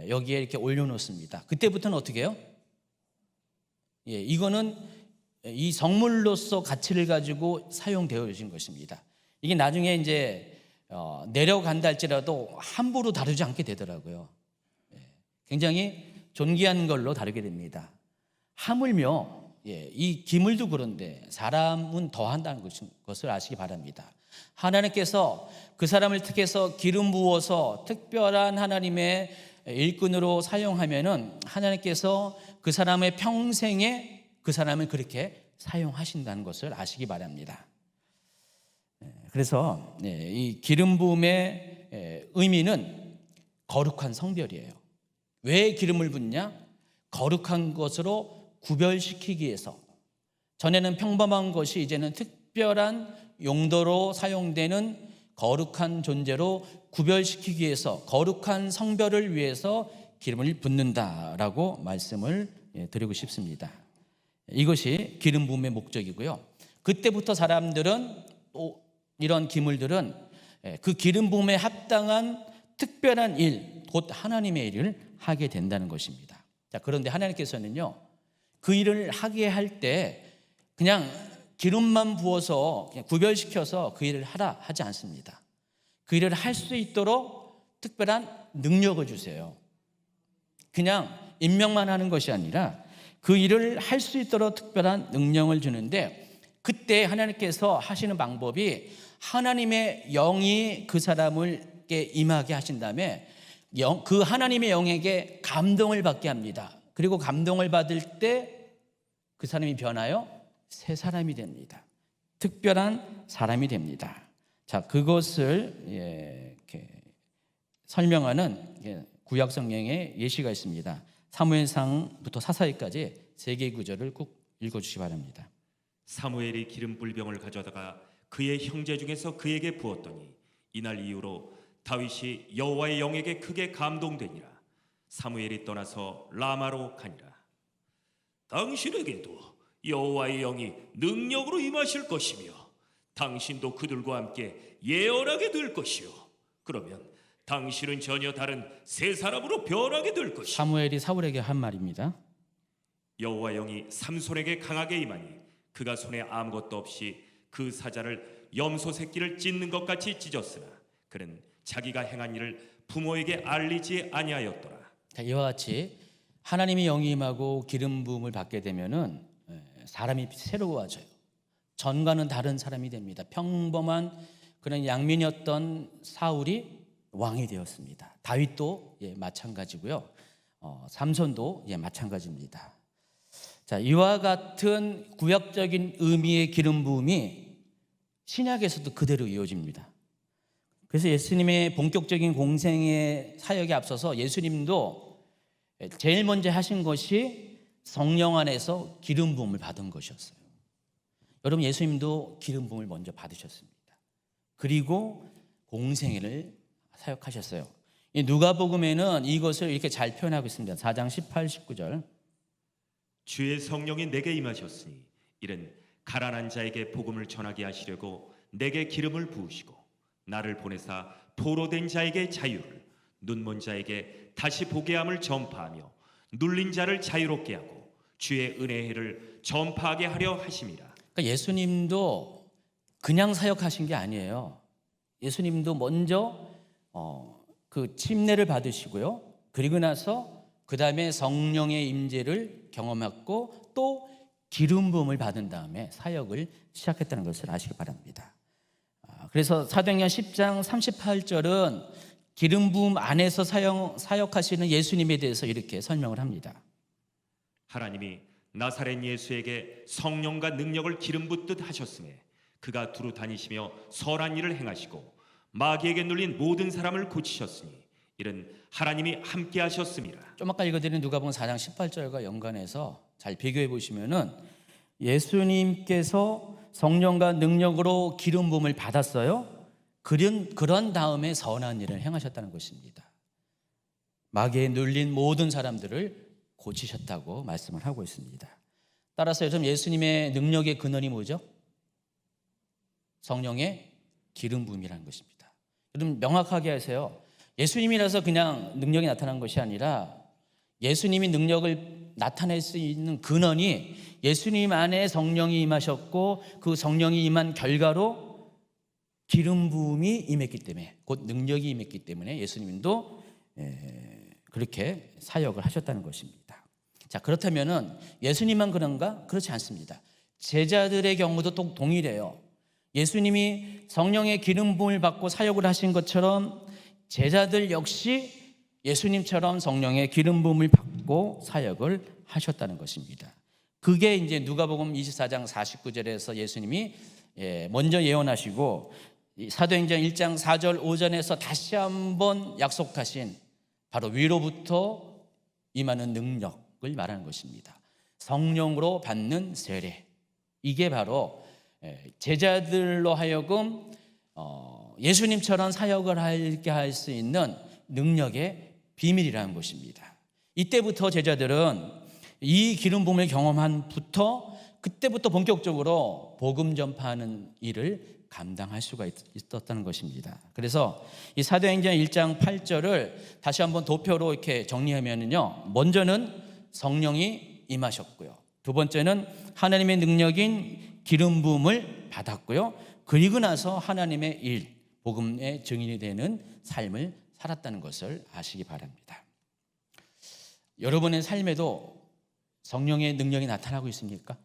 [SPEAKER 1] 여기에 이렇게 올려놓습니다. 그때부터는 어떻게 해요? 이거는 이 성물로서 가치를 가지고 사용되어진 것입니다. 이게 나중에 이제 내려간다 할지라도 함부로 다루지 않게 되더라고요. 굉장히 존귀한 걸로 다루게 됩니다. 하물며 이 기물도 그런데 사람은 더 한다는 것을 아시기 바랍니다. 하나님께서 그 사람을 택해서 기름 부어서 특별한 하나님의 일꾼으로 사용하면은 하나님께서 그 사람의 평생에 그 사람을 그렇게 사용하신다는 것을 아시기 바랍니다. 그래서 이 기름 부음의 의미는 거룩한 성별이에요. 왜 기름을 붓냐? 거룩한 것으로 구별시키기 위해서. 전에는 평범한 것이 이제는 특별한 용도로 사용되는 거룩한 존재로 구별시키기 위해서, 거룩한 성별을 위해서 기름을 붓는다라고 말씀을 드리고 싶습니다. 이것이 기름 부음의 목적이고요. 그때부터 사람들은 또 이런 기물들은 그 기름 부음에 합당한 특별한 일, 곧 하나님의 일을 하게 된다는 것입니다. 자, 그런데 하나님께서는요, 그 일을 하게 할 때 그냥 기름만 부어서 그냥 구별시켜서 그 일을 하라 하지 않습니다. 그 일을 할 수 있도록 특별한 능력을 주세요. 그냥 임명만 하는 것이 아니라 그 일을 할 수 있도록 특별한 능력을 주는데, 그때 하나님께서 하시는 방법이 하나님의 영이 그 사람을게 임하게 하신 다음에 그 하나님의 영에게 감동을 받게 합니다. 그리고 감동을 받을 때 그 사람이 변하여 새 사람이 됩니다. 특별한 사람이 됩니다. 자, 그것을 이렇게 설명하는 구약 성경의 예시가 있습니다. 사무엘상부터 사사기까지 세 개의 구절을 꼭 읽어주시기 바랍니다.
[SPEAKER 2] 사무엘이 기름 불병을 가져다가 그의 형제 중에서 그에게 부었더니 이날 이후로 다윗이 여호와의 영에게 크게 감동되니라. 사무엘이 떠나서 라마로 가니라. 당신에게도 여호와의 영이 능력으로 임하실 것이며 당신도 그들과 함께 예언하게 될 것이요, 그러면 당신은 전혀 다른 새 사람으로 변하게 될 것이요.
[SPEAKER 1] 사무엘이 사울에게 한 말입니다.
[SPEAKER 2] 여호와 영이 삼손에게 강하게 임하니 그가 손에 아무것도 없이 그 사자를 염소 새끼를 찢는 것 같이 찢었으나 그는 자기가 행한 일을 부모에게 알리지 아니하였더라.
[SPEAKER 1] 자, 이와 같이 하나님의 영이 임하고 기름 부음을 받게 되면은 사람이 새로워져요. 전과는 다른 사람이 됩니다. 평범한 그런 양민이었던 사울이 왕이 되었습니다. 다윗도 마찬가지고요. 삼손도 마찬가지입니다. 자, 이와 같은 구약적인 의미의 기름 부음이 신약에서도 그대로 이어집니다. 그래서 예수님의 본격적인 공생의 사역에 앞서서 예수님도 제일 먼저 하신 것이 성령 안에서 기름 부음을 받은 것이었어요. 여러분, 예수님도 기름 부음을 먼저 받으셨습니다. 그리고 공생애를 사역하셨어요. 누가복음에는 이것을 이렇게 잘 표현하고 있습니다. 4장 18, 19절.
[SPEAKER 2] 주의 성령이 내게 임하셨으니 이는 가난한 자에게 복음을 전하게 하시려고 내게 기름을 부으시고 나를 보내사 포로된 자에게 자유를, 눈먼 자에게 다시 보게 함을 전파하며 눌린 자를 자유롭게 하고 주의 은혜의 해를 전파하게 하려 하심이라.
[SPEAKER 1] 그러니까 예수님도 그냥 사역하신 게 아니에요. 예수님도 먼저 그 침례를 받으시고요. 그리고 나서 그 다음에 성령의 임재를 경험했고 또 기름 부음을 받은 다음에 사역을 시작했다는 것을 아시기 바랍니다. 그래서 사도행전 10장 38절은 기름 부음 안에서 사역하시는 예수님에 대해서 이렇게 설명을 합니다.
[SPEAKER 2] 하나님이 나사렛 예수에게 성령과 능력을 기름 붓듯 하셨음에 그가 두루 다니시며 선한 일을 행하시고 마귀에게 눌린 모든 사람을 고치셨으니 이는 하나님이 함께 하셨음이라.
[SPEAKER 1] 좀 아까 읽어드린 누가복음 4장 18절과 연관해서 잘 비교해 보시면은 예수님께서 성령과 능력으로 기름 부음을 받았어요. 그런 다음에 선한 일을 행하셨다는 것입니다. 마귀에 눌린 모든 사람들을 고치셨다고 말씀을 하고 있습니다. 따라서 요즘 예수님의 능력의 근원이 뭐죠? 성령의 기름 부음이라는 것입니다. 여러분 명확하게 하세요. 예수님이라서 그냥 능력이 나타난 것이 아니라 예수님이 능력을 나타낼 수 있는 근원이 예수님 안에 성령이 임하셨고 그 성령이 임한 결과로 기름 부음이 임했기 때문에, 곧 능력이 임했기 때문에 예수님도 그렇게 사역을 하셨다는 것입니다. 자, 그렇다면은 예수님만 그런가? 그렇지 않습니다. 제자들의 경우도 또 동일해요. 예수님이 성령의 기름 부음을 받고 사역을 하신 것처럼 제자들 역시 예수님처럼 성령의 기름 부음을 받고 사역을 하셨다는 것입니다. 그게 이제 누가복음 24장 49절에서 예수님이 먼저 예언하시고 사도행전 1장 4절 5절에서 다시 한번 약속하신 바로 위로부터 임하는 능력을 말하는 것입니다. 성령으로 받는 세례. 이게 바로 제자들로 하여금 예수님처럼 사역을 하게 할 수 있는 능력의 비밀이라는 것입니다. 이때부터 제자들은 이 기름 부음을 경험한부터 그때부터 본격적으로 복음 전파하는 일을 감당할 수가 있었다는 것입니다. 그래서 이 사도행전 1장 8절을 다시 한번 도표로 이렇게 정리하면요, 먼저는 성령이 임하셨고요, 두 번째는 하나님의 능력인 기름 부음을 받았고요, 그리고 나서 하나님의 일, 복음의 증인이 되는 삶을 살았다는 것을 아시기 바랍니다. 여러분의 삶에도 성령의 능력이 나타나고 있습니까?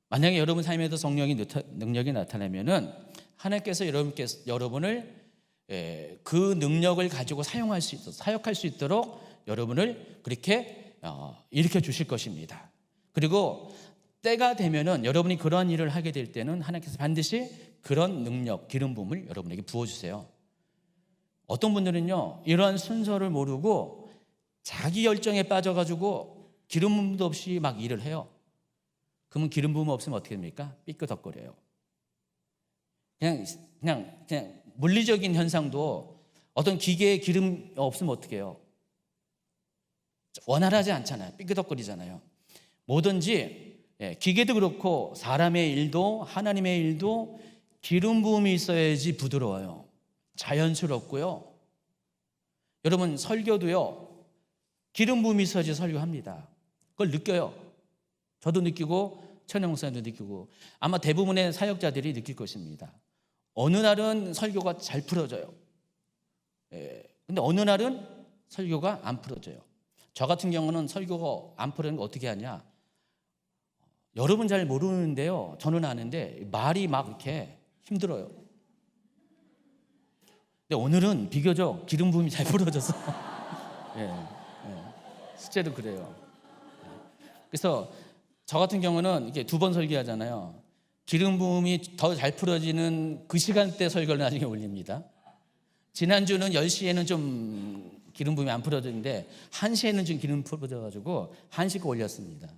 [SPEAKER 1] 만약에 여러분 삶에도 성령의 능력이 나타나면은 하나님께서 여러분을 그 능력을 가지고 사용할 수 있도록, 사역할 수 있도록 여러분을 그렇게 일으켜 주실 것입니다. 그리고 때가 되면은 여러분이 그러한 일을 하게 될 때는 하나님께서 반드시 그런 능력, 기름 부음을 여러분에게 부어주세요. 어떤 분들은요, 이러한 순서를 모르고 자기 열정에 빠져가지고 기름 부음도 없이 막 일을 해요. 그러면 기름 부음 없으면 어떻게 됩니까? 삐끄덕거려요. 그냥 물리적인 현상도 어떤 기계에 기름 없으면 어떻게 해요? 원활하지 않잖아요. 삐끄덕거리잖아요. 뭐든지 기계도 그렇고 사람의 일도 하나님의 일도 기름 부음이 있어야지 부드러워요. 자연스럽고요. 여러분 설교도요, 기름 부음이 있어야지 설교합니다. 그걸 느껴요. 저도 느끼고 천영 목사님도 느끼고 아마 대부분의 사역자들이 느낄 것입니다. 어느 날은 설교가 잘 풀어져요. 근데 어느 날은 설교가 안 풀어져요. 저 같은 경우는 설교가 안 풀어지는 거 어떻게 하냐? 여러분 잘 모르는데요, 저는 아는데 말이 막 이렇게 힘들어요. 근데 오늘은 비교적 기름 부음이 잘 풀어져서 실제로 그래요. 그래서 저 같은 경우는 이게 두 번 설교하잖아요. 기름 부음이 더 잘 풀어지는 그 시간대 설교를 나중에 올립니다. 지난주는 10시에는 좀 기름 부음이 안 풀어졌는데 1시에는 좀 기름 풀어져가지고 1시가 올렸습니다.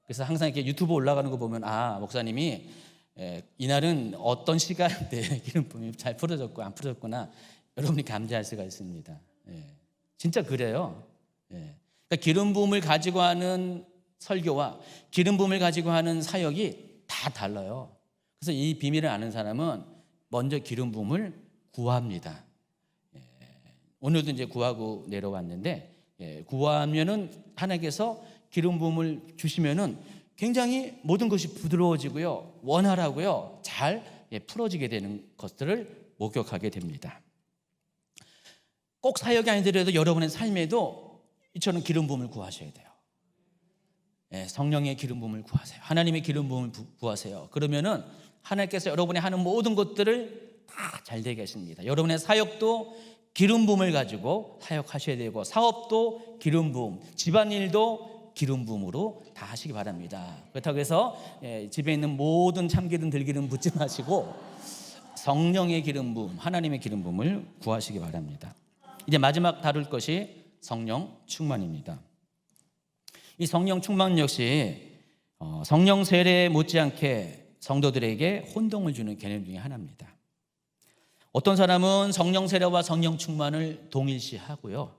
[SPEAKER 1] 그래서 항상 이렇게 유튜브 올라가는 거 보면 목사님이 이날은 어떤 시간대에 기름 부음이 잘 풀어졌고 안 풀어졌구나 여러분이 감지할 수가 있습니다. 진짜 그래요. 그러니까 기름 부음을 가지고 하는 설교와 기름 부음을 가지고 하는 사역이 다 달라요. 그래서 이 비밀을 아는 사람은 먼저 기름 부음을 구합니다. 오늘도 이제 구하고 내려왔는데 구하면은 하나님께서 기름 부음을 주시면은 굉장히 모든 것이 부드러워지고요, 원활하고요, 잘 풀어지게 되는 것들을 목격하게 됩니다. 꼭 사역이 아니더라도 여러분의 삶에도 이처럼 기름 부음을 구하셔야 돼요. 성령의 기름 부음을 구하세요. 하나님의 기름 부음을 구하세요. 그러면은 하나님께서 여러분이 하는 모든 것들을 다 잘 되게 하십니다. 여러분의 사역도 기름 부음을 가지고 사역하셔야 되고, 사업도 기름 부음, 집안일도 기름 부음으로 다 하시기 바랍니다. 그렇다고 해서 집에 있는 모든 참기름 들기름 붓지 마시고 성령의 기름 부음, 하나님의 기름 부음을 구하시기 바랍니다. 이제 마지막 다룰 것이 성령 충만입니다. 이 성령 충만 역시 성령 세례 못지않게 성도들에게 혼동을 주는 개념 중에 하나입니다. 어떤 사람은 성령 세례와 성령 충만을 동일시하고요,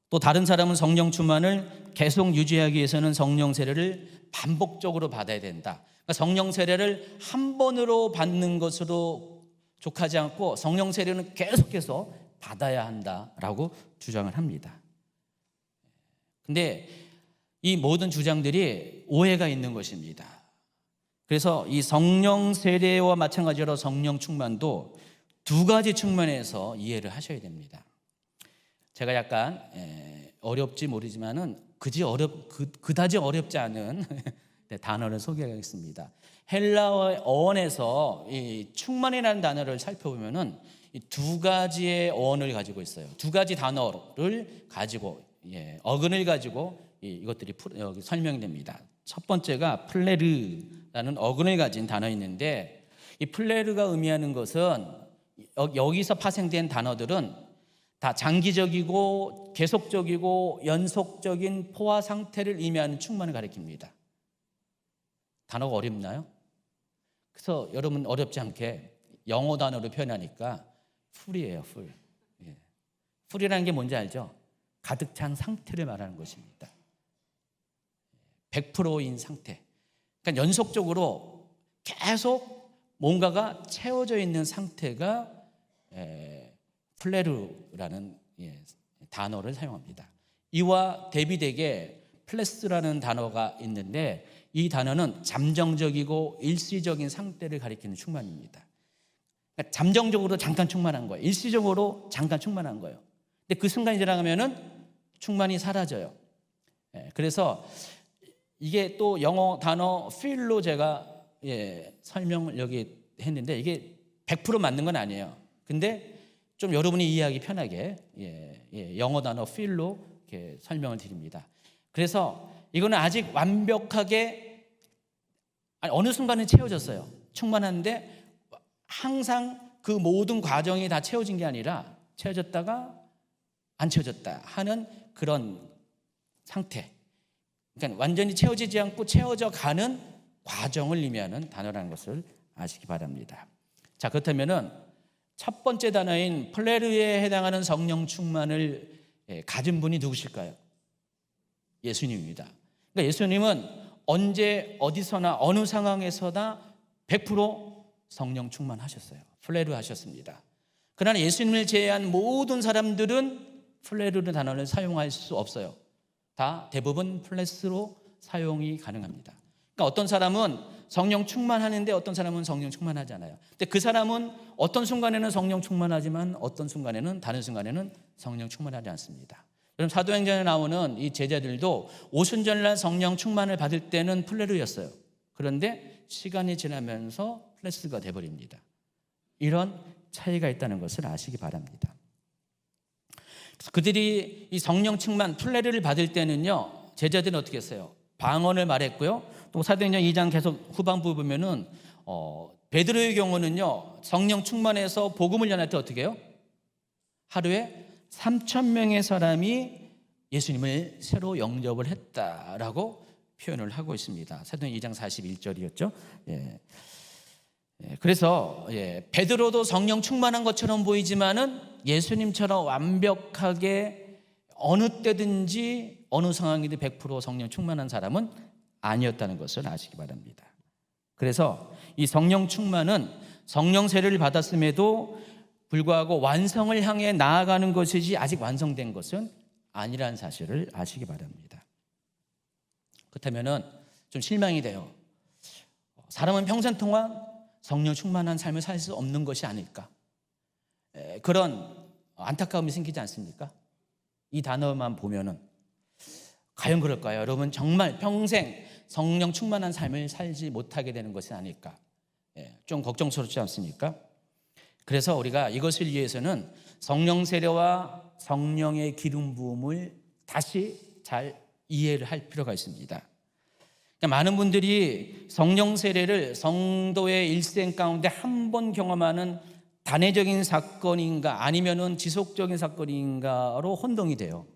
[SPEAKER 1] 또 다른 사람은 성령 충만을 계속 유지하기 위해서는 성령 세례를 반복적으로 받아야 된다, 그러니까 성령 세례를 한 번으로 받는 것으로 족하지 않고 성령 세례는 계속해서 받아야 한다라고 주장을 합니다. 근데 이 모든 주장들이 오해가 있는 것입니다. 그래서 이 성령 세례와 마찬가지로 성령 충만도 두 가지 측면에서 이해를 하셔야 됩니다. 제가 약간 어렵지 모르지만은 그다지 어렵지 않은 단어를 소개하겠습니다. 헬라어 어원에서 이 충만이라는 단어를 살펴보면은 이 두 가지의 어원을 가지고 있어요. 두 가지 단어를 가지고 어근을 가지고 이것들이 여기 설명됩니다. 첫 번째가 플레르라는 어근을 가진 단어 있는데 이 플레르가 의미하는 것은 여기서 파생된 단어들은 다 장기적이고 계속적이고 연속적인 포화 상태를 의미하는 충만을 가리킵니다. 단어가 어렵나요? 그래서 여러분 어렵지 않게 영어 단어로 표현하니까 풀이에요, 풀. 풀이라는 게 뭔지 알죠? 가득 찬 상태를 말하는 것입니다. 100%인 상태. 그러니까 연속적으로 계속 뭔가가 채워져 있는 상태가 플레르라는 단어를 사용합니다. 이와 대비되게 플레스라는 단어가 있는데 이 단어는 잠정적이고 일시적인 상태를 가리키는 충만입니다. 그러니까 잠정적으로 잠깐 충만한 거예요. 일시적으로 잠깐 충만한 거예요. 근데 그 순간이 지나가면은 충만이 사라져요. 그래서 이게 또 영어 단어 feel로 제가 설명을 여기 했는데 이게 100% 맞는 건 아니에요. 근데 좀 여러분이 이해하기 편하게 영어 단어 feel로 이렇게 설명을 드립니다. 그래서 이거는 아직 완벽하게 어느 순간은 채워졌어요. 충만한데 항상 그 모든 과정이 다 채워진 게 아니라 채워졌다가 안 채워졌다 하는 그런 상태. 그러니까 완전히 채워지지 않고 채워져 가는 과정을 의미하는 단어라는 것을 아시기 바랍니다. 자, 그렇다면은 첫 번째 단어인 플레르에 해당하는 성령 충만을 가진 분이 누구실까요? 예수님입니다. 그러니까 예수님은 언제 어디서나 어느 상황에서나 100% 성령 충만하셨어요. 플레르 하셨습니다. 그러나 예수님을 제외한 모든 사람들은 플레르의 단어를 사용할 수 없어요. 다 대부분 플레스로 사용이 가능합니다. 그러니까 어떤 사람은 성령 충만하는데 어떤 사람은 성령 충만하지 않아요. 근데 그 사람은 어떤 순간에는 성령 충만하지만 어떤 순간에는 다른 순간에는 성령 충만하지 않습니다. 그럼 사도행전에 나오는 이 제자들도 오순절날 성령 충만을 받을 때는 플레르였어요. 그런데 시간이 지나면서 플레스가 돼버립니다. 이런 차이가 있다는 것을 아시기 바랍니다. 그들이 이 성령 충만 플레르를 받을 때는요, 제자들은 어떻게 했어요? 방언을 말했고요. 또 사도행전 2장 계속 후반부 보면은 베드로의 경우는요, 성령 충만해서 복음을 전할 때 어떻게 해요? 하루에 3,000명의 사람이 예수님을 새로 영접을 했다라고 표현을 하고 있습니다. 사도행전 2장 41절이었죠. 그래서 베드로도 성령 충만한 것처럼 보이지만은 예수님처럼 완벽하게 어느 때든지 어느 상황이든 100% 성령 충만한 사람은 아니었다는 것을 아시기 바랍니다. 그래서 이 성령 충만은 성령 세례를 받았음에도 불구하고 완성을 향해 나아가는 것이지 아직 완성된 것은 아니라는 사실을 아시기 바랍니다. 그렇다면은 좀 실망이 돼요. 사람은 평생 동안 성령 충만한 삶을 살 수 없는 것이 아닐까? 그런 안타까움이 생기지 않습니까? 이 단어만 보면은 과연 그럴까요? 여러분 정말 평생 성령 충만한 삶을 살지 못하게 되는 것이 아닐까? 좀 걱정스럽지 않습니까? 그래서 우리가 이것을 위해서는 성령 세례와 성령의 기름 부음을 다시 잘 이해를 할 필요가 있습니다. 많은 분들이 성령 세례를 성도의 일생 가운데 한 번 경험하는 단회적인 사건인가 아니면은 지속적인 사건인가로 혼동이 돼요.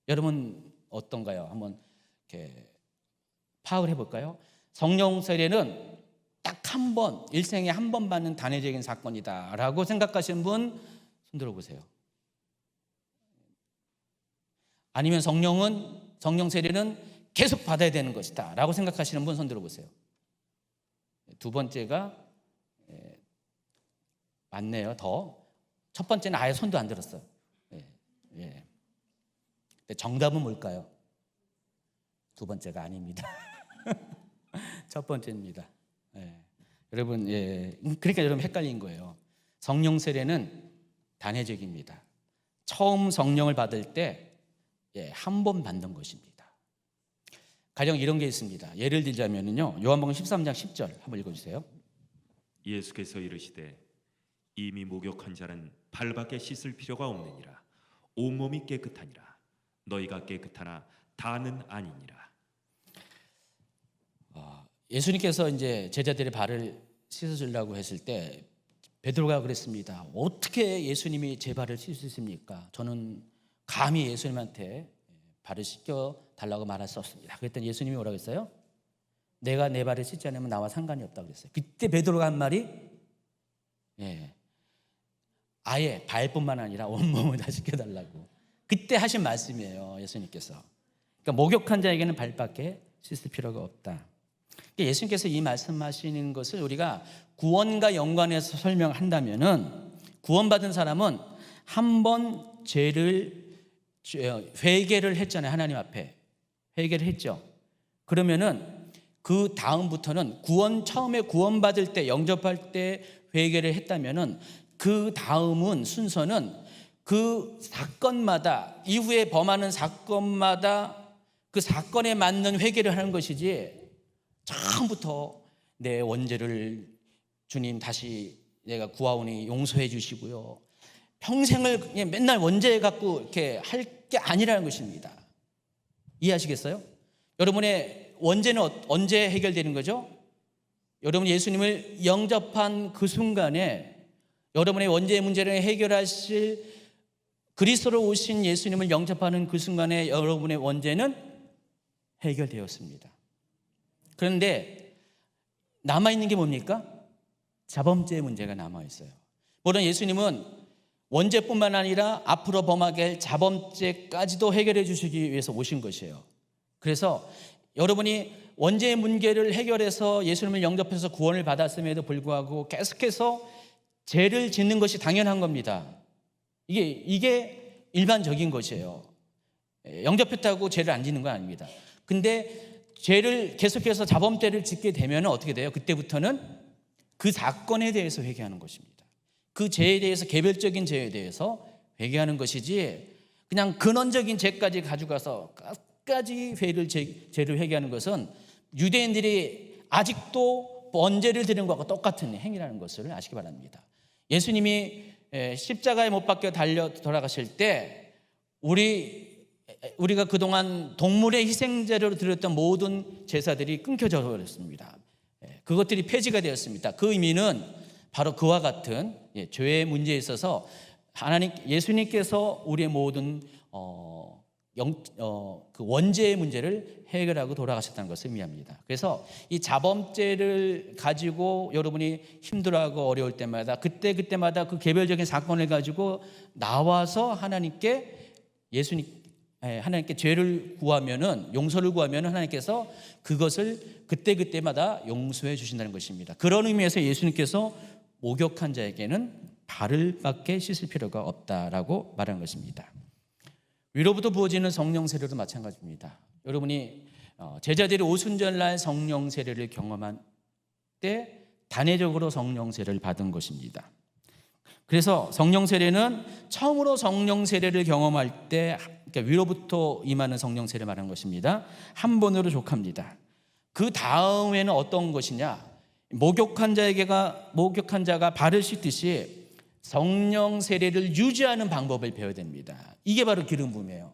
[SPEAKER 1] 여러분 어떤가요? 한번 이렇게 파악을 해볼까요? 성령 세례는 딱 한 번, 일생에 한 번 받는 단회적인 사건이다라고 생각하시는 분 손들어 보세요. 아니면 성령 세례는 계속 받아야 되는 것이다라고 생각하시는 분 손들어 보세요. 두 번째가 맞네요. 첫 번째는 아예 손도 안 들었어요. 예. 근데 정답은 뭘까요? 두 번째가 아닙니다. 첫 번째입니다. 여러분, 그러니까 여러분 헷갈린 거예요. 성령 세례는 단회적입니다. 처음 성령을 받을 때 한 번 받는 것입니다. 가령 이런 게 있습니다. 예를 들자면요, 요한복음 13장 10절 한번 읽어주세요.
[SPEAKER 2] 예수께서 이르시되 이미 목욕한 자는 발밖에 씻을 필요가 없느니라. 온몸이 깨끗하니라. 너희가 깨끗하나 다는 아니니라.
[SPEAKER 1] 예수님께서 이제 제자들의 발을 씻어주려고 했을 때 베드로가 그랬습니다. 어떻게 예수님이 제 발을 씻으십니까? 저는 감히 예수님한테 발을 씻겨 달라고 말할 수 없습니다. 그랬더니 예수님이 뭐라고 했어요? 내가 내 발을 씻지 않으면 나와 상관이 없다고 그랬어요. 그때 베드로가 한 말이 아예 발뿐만 아니라 온몸을 다 씻겨달라고 그때 하신 말씀이에요. 예수님께서. 그러니까 목욕한 자에게는 발밖에 씻을 필요가 없다. 예수님께서 이 말씀하시는 것을 우리가 구원과 연관해서 설명한다면은, 구원받은 사람은 한 번 죄를 회개를 했잖아요. 하나님 앞에 회개를 했죠. 그러면은 그 다음부터는 처음에 구원받을 때, 영접할 때 회개를 했다면은 그 다음은 순서는 그 사건마다, 이후에 범하는 사건마다 그 사건에 맞는 회개를 하는 것이지, 처음부터 내 원죄를 주님 다시 내가 구하오니 용서해 주시고요, 평생을 그냥 맨날 원죄 갖고 이렇게 할 게 아니라는 것입니다. 이해하시겠어요? 여러분의 원죄는 언제 해결되는 거죠? 여러분 예수님을 영접한 그 순간에 여러분의 원죄의 문제를 해결하실 그리스도로 오신 예수님을 영접하는 그 순간에 여러분의 원죄는 해결되었습니다. 그런데 남아있는 게 뭡니까? 자범죄의 문제가 남아있어요. 물론 예수님은 원죄뿐만 아니라 앞으로 범하게 할 자범죄까지도 해결해 주시기 위해서 오신 것이에요. 그래서 여러분이 원죄의 문제를 해결해서 예수님을 영접해서 구원을 받았음에도 불구하고 계속해서 죄를 짓는 것이 당연한 겁니다. 이게 일반적인 것이에요. 영접했다고 죄를 안 짓는 건 아닙니다. 근데 죄를 계속해서 자범죄를 짓게 되면 어떻게 돼요? 그때부터는 그 사건에 대해서 회개하는 것입니다. 그 죄에 대해서, 개별적인 죄에 대해서 회개하는 것이지, 그냥 근원적인 죄까지 가져가서 끝까지 죄를 회개하는 것은 유대인들이 아직도 원죄를 드리는 것과 똑같은 행위라는 것을 아시기 바랍니다. 예수님이 십자가에 못 박혀 달려 돌아가실 때 우리가 그동안 동물의 희생제로 드렸던 모든 제사들이 끊겨져 버렸습니다. 그것들이 폐지가 되었습니다. 그 의미는 바로 그와 같은 죄의 문제에 있어서 예수님께서 우리의 모든 그 원죄의 문제를 해결하고 돌아가셨다는 것을 의미합니다. 그래서 이 자범죄를 가지고 여러분이 힘들어하고 어려울 때마다 그때마다 그 개별적인 사건을 가지고 나와서 하나님께 죄를 구하면은, 용서를 구하면은 하나님께서 그것을 그때마다 용서해 주신다는 것입니다. 그런 의미에서 예수님께서 목욕한 자에게는 발을 밖에 씻을 필요가 없다라고 말하는 것입니다. 위로부터 부어지는 성령 세례도 마찬가지입니다. 여러분이 제자들이 오순절날 성령 세례를 경험한 때 단회적으로 성령 세례를 받은 것입니다. 그래서 성령 세례는 처음으로 성령 세례를 경험할 때, 그러니까 위로부터 임하는 성령 세례를 말하는 것입니다. 한 번으로 족합니다. 그 다음에는 어떤 것이냐? 목욕한 자가 발을 씻듯이 성령 세례를 유지하는 방법을 배워야 됩니다. 이게 바로 기름 부음이에요.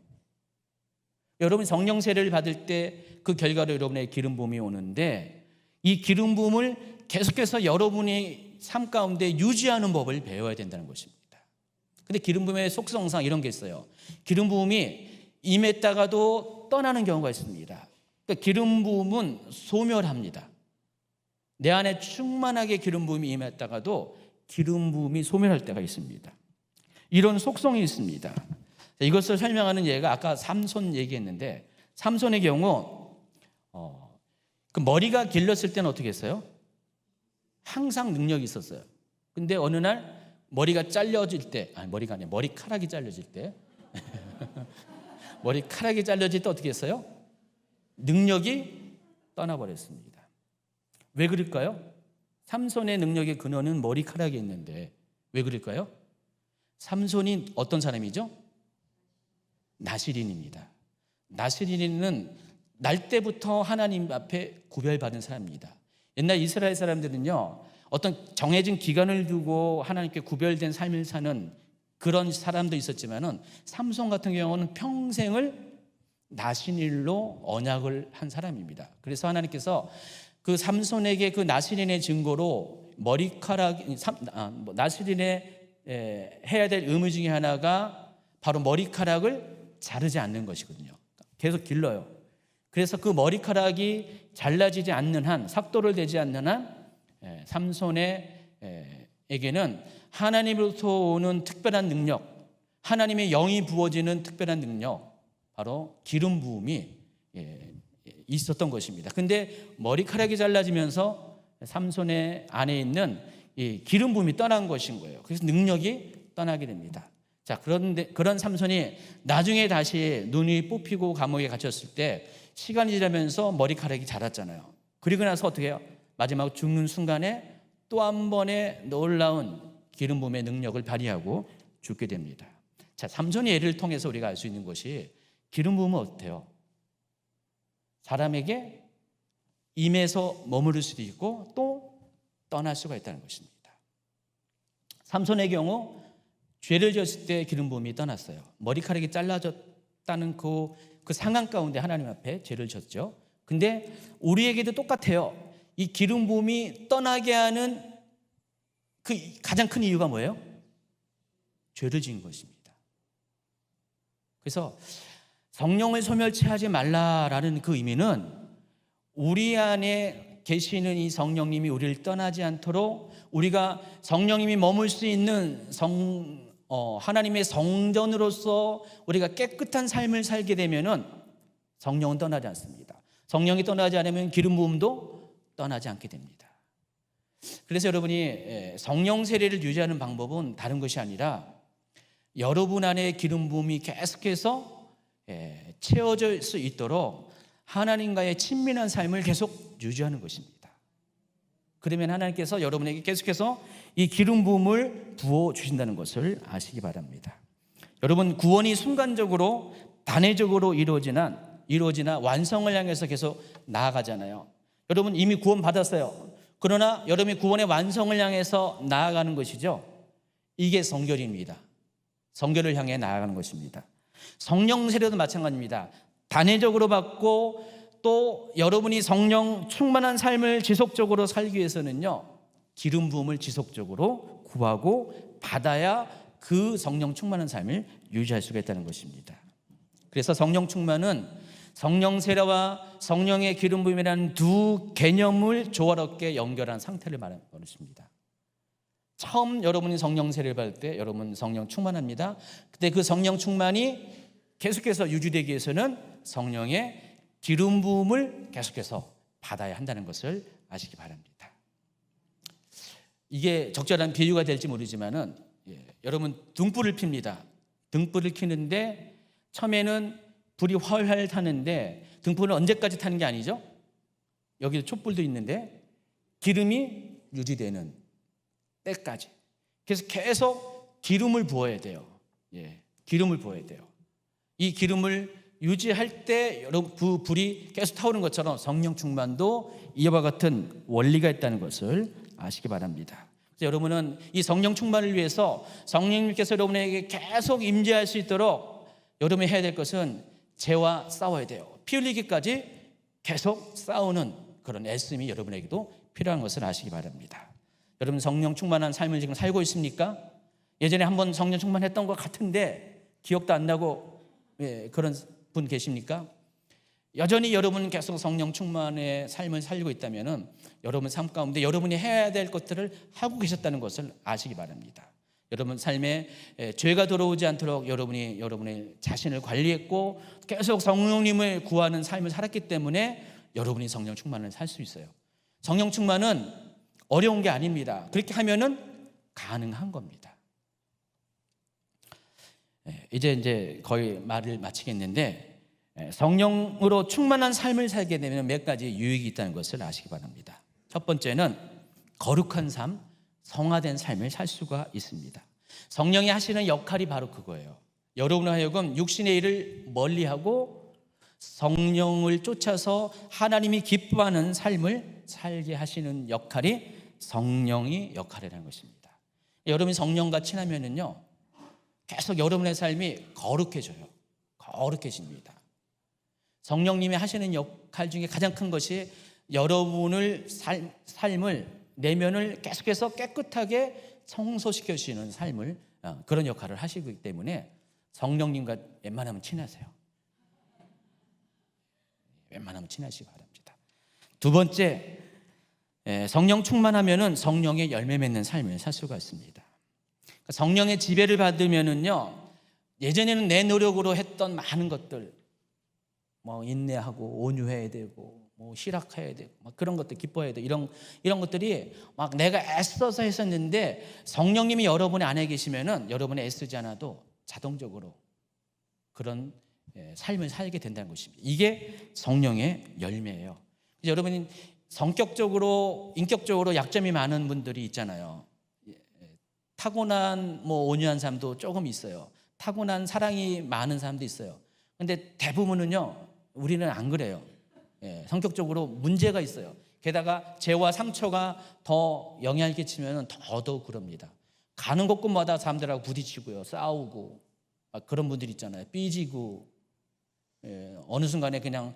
[SPEAKER 1] 여러분 성령 세례를 받을 때 그 결과로 여러분의 기름 부음이 오는데, 이 기름 부음을 계속해서 여러분의 삶 가운데 유지하는 법을 배워야 된다는 것입니다. 근데 기름 부음의 속성상 이런 게 있어요. 기름 부음이 임했다가도 떠나는 경우가 있습니다. 그러니까 기름 부음은 소멸합니다. 내 안에 충만하게 기름 부음이 임했다가도 기름 부음이 소멸할 때가 있습니다. 이런 속성이 있습니다. 이것을 설명하는 예가 아까 삼손 얘기했는데, 삼손의 경우 그 머리가 길렀을 때는 어떻게 했어요? 항상 능력이 있었어요. 근데 어느 날 머리가 잘려질 때, 머리가 아니라 머리카락이 잘려질 때 머리카락이 잘려질 때 어떻게 했어요? 능력이 떠나버렸습니다. 왜 그럴까요? 삼손의 능력의 근원은 머리카락에 있는데 왜 그럴까요? 삼손이 어떤 사람이죠? 나시린입니다. 나시린은 날 때부터 하나님 앞에 구별받은 사람입니다. 옛날 이스라엘 사람들은요, 어떤 정해진 기간을 두고 하나님께 구별된 삶을 사는 그런 사람도 있었지만은 삼손 같은 경우는 평생을 나시린으로 언약을 한 사람입니다. 그래서 하나님께서 그 삼손에게 그 나시린의 증거로 나시린의 해야 될 의무 중에 하나가 바로 머리카락을 자르지 않는 것이거든요. 계속 길러요. 그래서 그 머리카락이 잘라지지 않는 한, 삭도를 대지 않는 한 삼손에게는 하나님으로부터 오는 특별한 능력, 하나님의 영이 부어지는 특별한 능력, 바로 기름 부음이 있었던 것입니다. 근데 머리카락이 잘라지면서 삼손의 안에 있는 이 기름 부음이 떠난 것인 거예요. 그래서 능력이 떠나게 됩니다. 자, 그런데 그런 삼손이 나중에 다시 눈이 뽑히고 감옥에 갇혔을 때 시간이 지나면서 머리카락이 자랐잖아요. 그리고 나서 어떻게 해요? 마지막 죽는 순간에 또 한 번의 놀라운 기름 부음의 능력을 발휘하고 죽게 됩니다. 자, 삼손의 예를 통해서 우리가 알 수 있는 것이 기름 부음은 어때요? 사람에게 임해서 머무를 수도 있고 또 떠날 수가 있다는 것입니다. 삼손의 경우 죄를 지었을 때 기름 부음이 떠났어요. 머리카락이 잘라졌다는 그 상황 가운데 하나님 앞에 죄를 졌죠. 근데 우리에게도 똑같아요. 이 기름 부음이 떠나게 하는 그 가장 큰 이유가 뭐예요? 죄를 지은 것입니다. 그래서 성령을 소멸치하지 말라라는 그 의미는 우리 안에 계시는 이 성령님이 우리를 떠나지 않도록 우리가 성령님이 머물 수 있는 하나님의 성전으로서 우리가 깨끗한 삶을 살게 되면은 성령은 떠나지 않습니다. 성령이 떠나지 않으면 기름 부음도 떠나지 않게 됩니다. 그래서 여러분이 성령 세례를 유지하는 방법은 다른 것이 아니라 여러분 안에 기름 부음이 계속해서 채워질 수 있도록 하나님과의 친밀한 삶을 계속 유지하는 것입니다. 그러면 하나님께서 여러분에게 계속해서 이 기름 부음을 부어 주신다는 것을 아시기 바랍니다. 여러분, 구원이 순간적으로 단회적으로 이루어지나 완성을 향해서 계속 나아가잖아요. 여러분 이미 구원 받았어요. 그러나 여러분이 구원의 완성을 향해서 나아가는 것이죠. 이게 성결입니다. 성결을 향해 나아가는 것입니다. 성령 세례도 마찬가지입니다. 단회적으로 받고 또 여러분이 성령 충만한 삶을 지속적으로 살기 위해서는요, 기름 부음을 지속적으로 구하고 받아야 그 성령 충만한 삶을 유지할 수가 있다는 것입니다. 그래서 성령 충만은 성령 세례와 성령의 기름 부음이라는 두 개념을 조화롭게 연결한 상태를 말하는 것입니다. 처음 여러분이 성령 세례를 받을 때 여러분 성령 충만합니다. 근데 그 성령 충만이 계속해서 유지되기 위해서는 성령의 기름 부음을 계속해서 받아야 한다는 것을 아시기 바랍니다. 이게 적절한 비유가 될지 모르지만은 여러분 등불을 핍니다. 등불을 켜는데 처음에는 불이 활활 타는데 등불은 언제까지 타는 게 아니죠? 여기 촛불도 있는데 기름이 유지되는 때까지. 그래서 계속 기름을 부어야 돼요. 기름을 부어야 돼요. 이 기름을 유지할 때 여러분 그 불이 계속 타오르는 것처럼 성령 충만도 이와 같은 원리가 있다는 것을 아시기 바랍니다. 그래서 여러분은 이 성령 충만을 위해서 성령님께서 여러분에게 계속 임재할 수 있도록 여러분이 해야 될 것은 죄와 싸워야 돼요. 피 흘리기까지 계속 싸우는 그런 애씀이 여러분에게도 필요한 것을 아시기 바랍니다. 여러분 성령 충만한 삶을 지금 살고 있습니까? 예전에 한번 성령 충만했던 것 같은데 기억도 안 나고 그런 분 계십니까? 여전히 여러분 계속 성령 충만의 삶을 살고 있다면 여러분 삶 가운데 여러분이 해야 될 것들을 하고 계셨다는 것을 아시기 바랍니다. 여러분 삶에 죄가 들어오지 않도록 여러분이 여러분의 자신을 관리했고 계속 성령님을 구하는 삶을 살았기 때문에 여러분이 성령 충만을 살 수 있어요. 성령 충만은 어려운 게 아닙니다. 그렇게 하면은 가능한 겁니다. 이제 거의 말을 마치겠는데, 성령으로 충만한 삶을 살게 되면 몇 가지 유익이 있다는 것을 아시기 바랍니다. 첫 번째는 거룩한 삶, 성화된 삶을 살 수가 있습니다. 성령이 하시는 역할이 바로 그거예요. 여러분을 하여금 육신의 일을 멀리하고 성령을 쫓아서 하나님이 기뻐하는 삶을 살게 하시는 역할이 성령의 역할이라는 것입니다. 여러분이 성령과 친하면은요, 계속 여러분의 삶이 거룩해져요. 거룩해집니다. 성령님이 하시는 역할 중에 가장 큰 것이 여러분을 삶을, 내면을 계속해서 깨끗하게 청소시켜 주시는 삶을, 그런 역할을 하시기 때문에 성령님과 웬만하면 친하세요. 웬만하면 친하시기 바랍니다. 두 번째, 성령 충만하면은 성령의 열매 맺는 삶을 살 수가 있습니다. 성령의 지배를 받으면은요, 예전에는 내 노력으로 했던 많은 것들, 뭐 인내하고 온유해야 되고, 뭐 희락해야 되고, 막 그런 것들 기뻐해야 되고, 이런 것들이 막 내가 애써서 했었는데, 성령님이 여러분의 안에 계시면은 여러분이 애쓰지 않아도 자동적으로 그런 삶을 살게 된다는 것입니다. 이게 성령의 열매예요. 여러분이 성격적으로, 인격적으로 약점이 많은 분들이 있잖아요. 타고난 온유한 사람도 조금 있어요. 타고난 사랑이 많은 사람도 있어요. 근데 대부분은요, 우리는 안 그래요. 성격적으로 문제가 있어요. 게다가 죄와 상처가 더 영향을 끼치면 더더욱 그럽니다. 가는 곳곳마다 사람들하고 부딪히고요, 싸우고, 그런 분들 있잖아요. 삐지고, 어느 순간에 그냥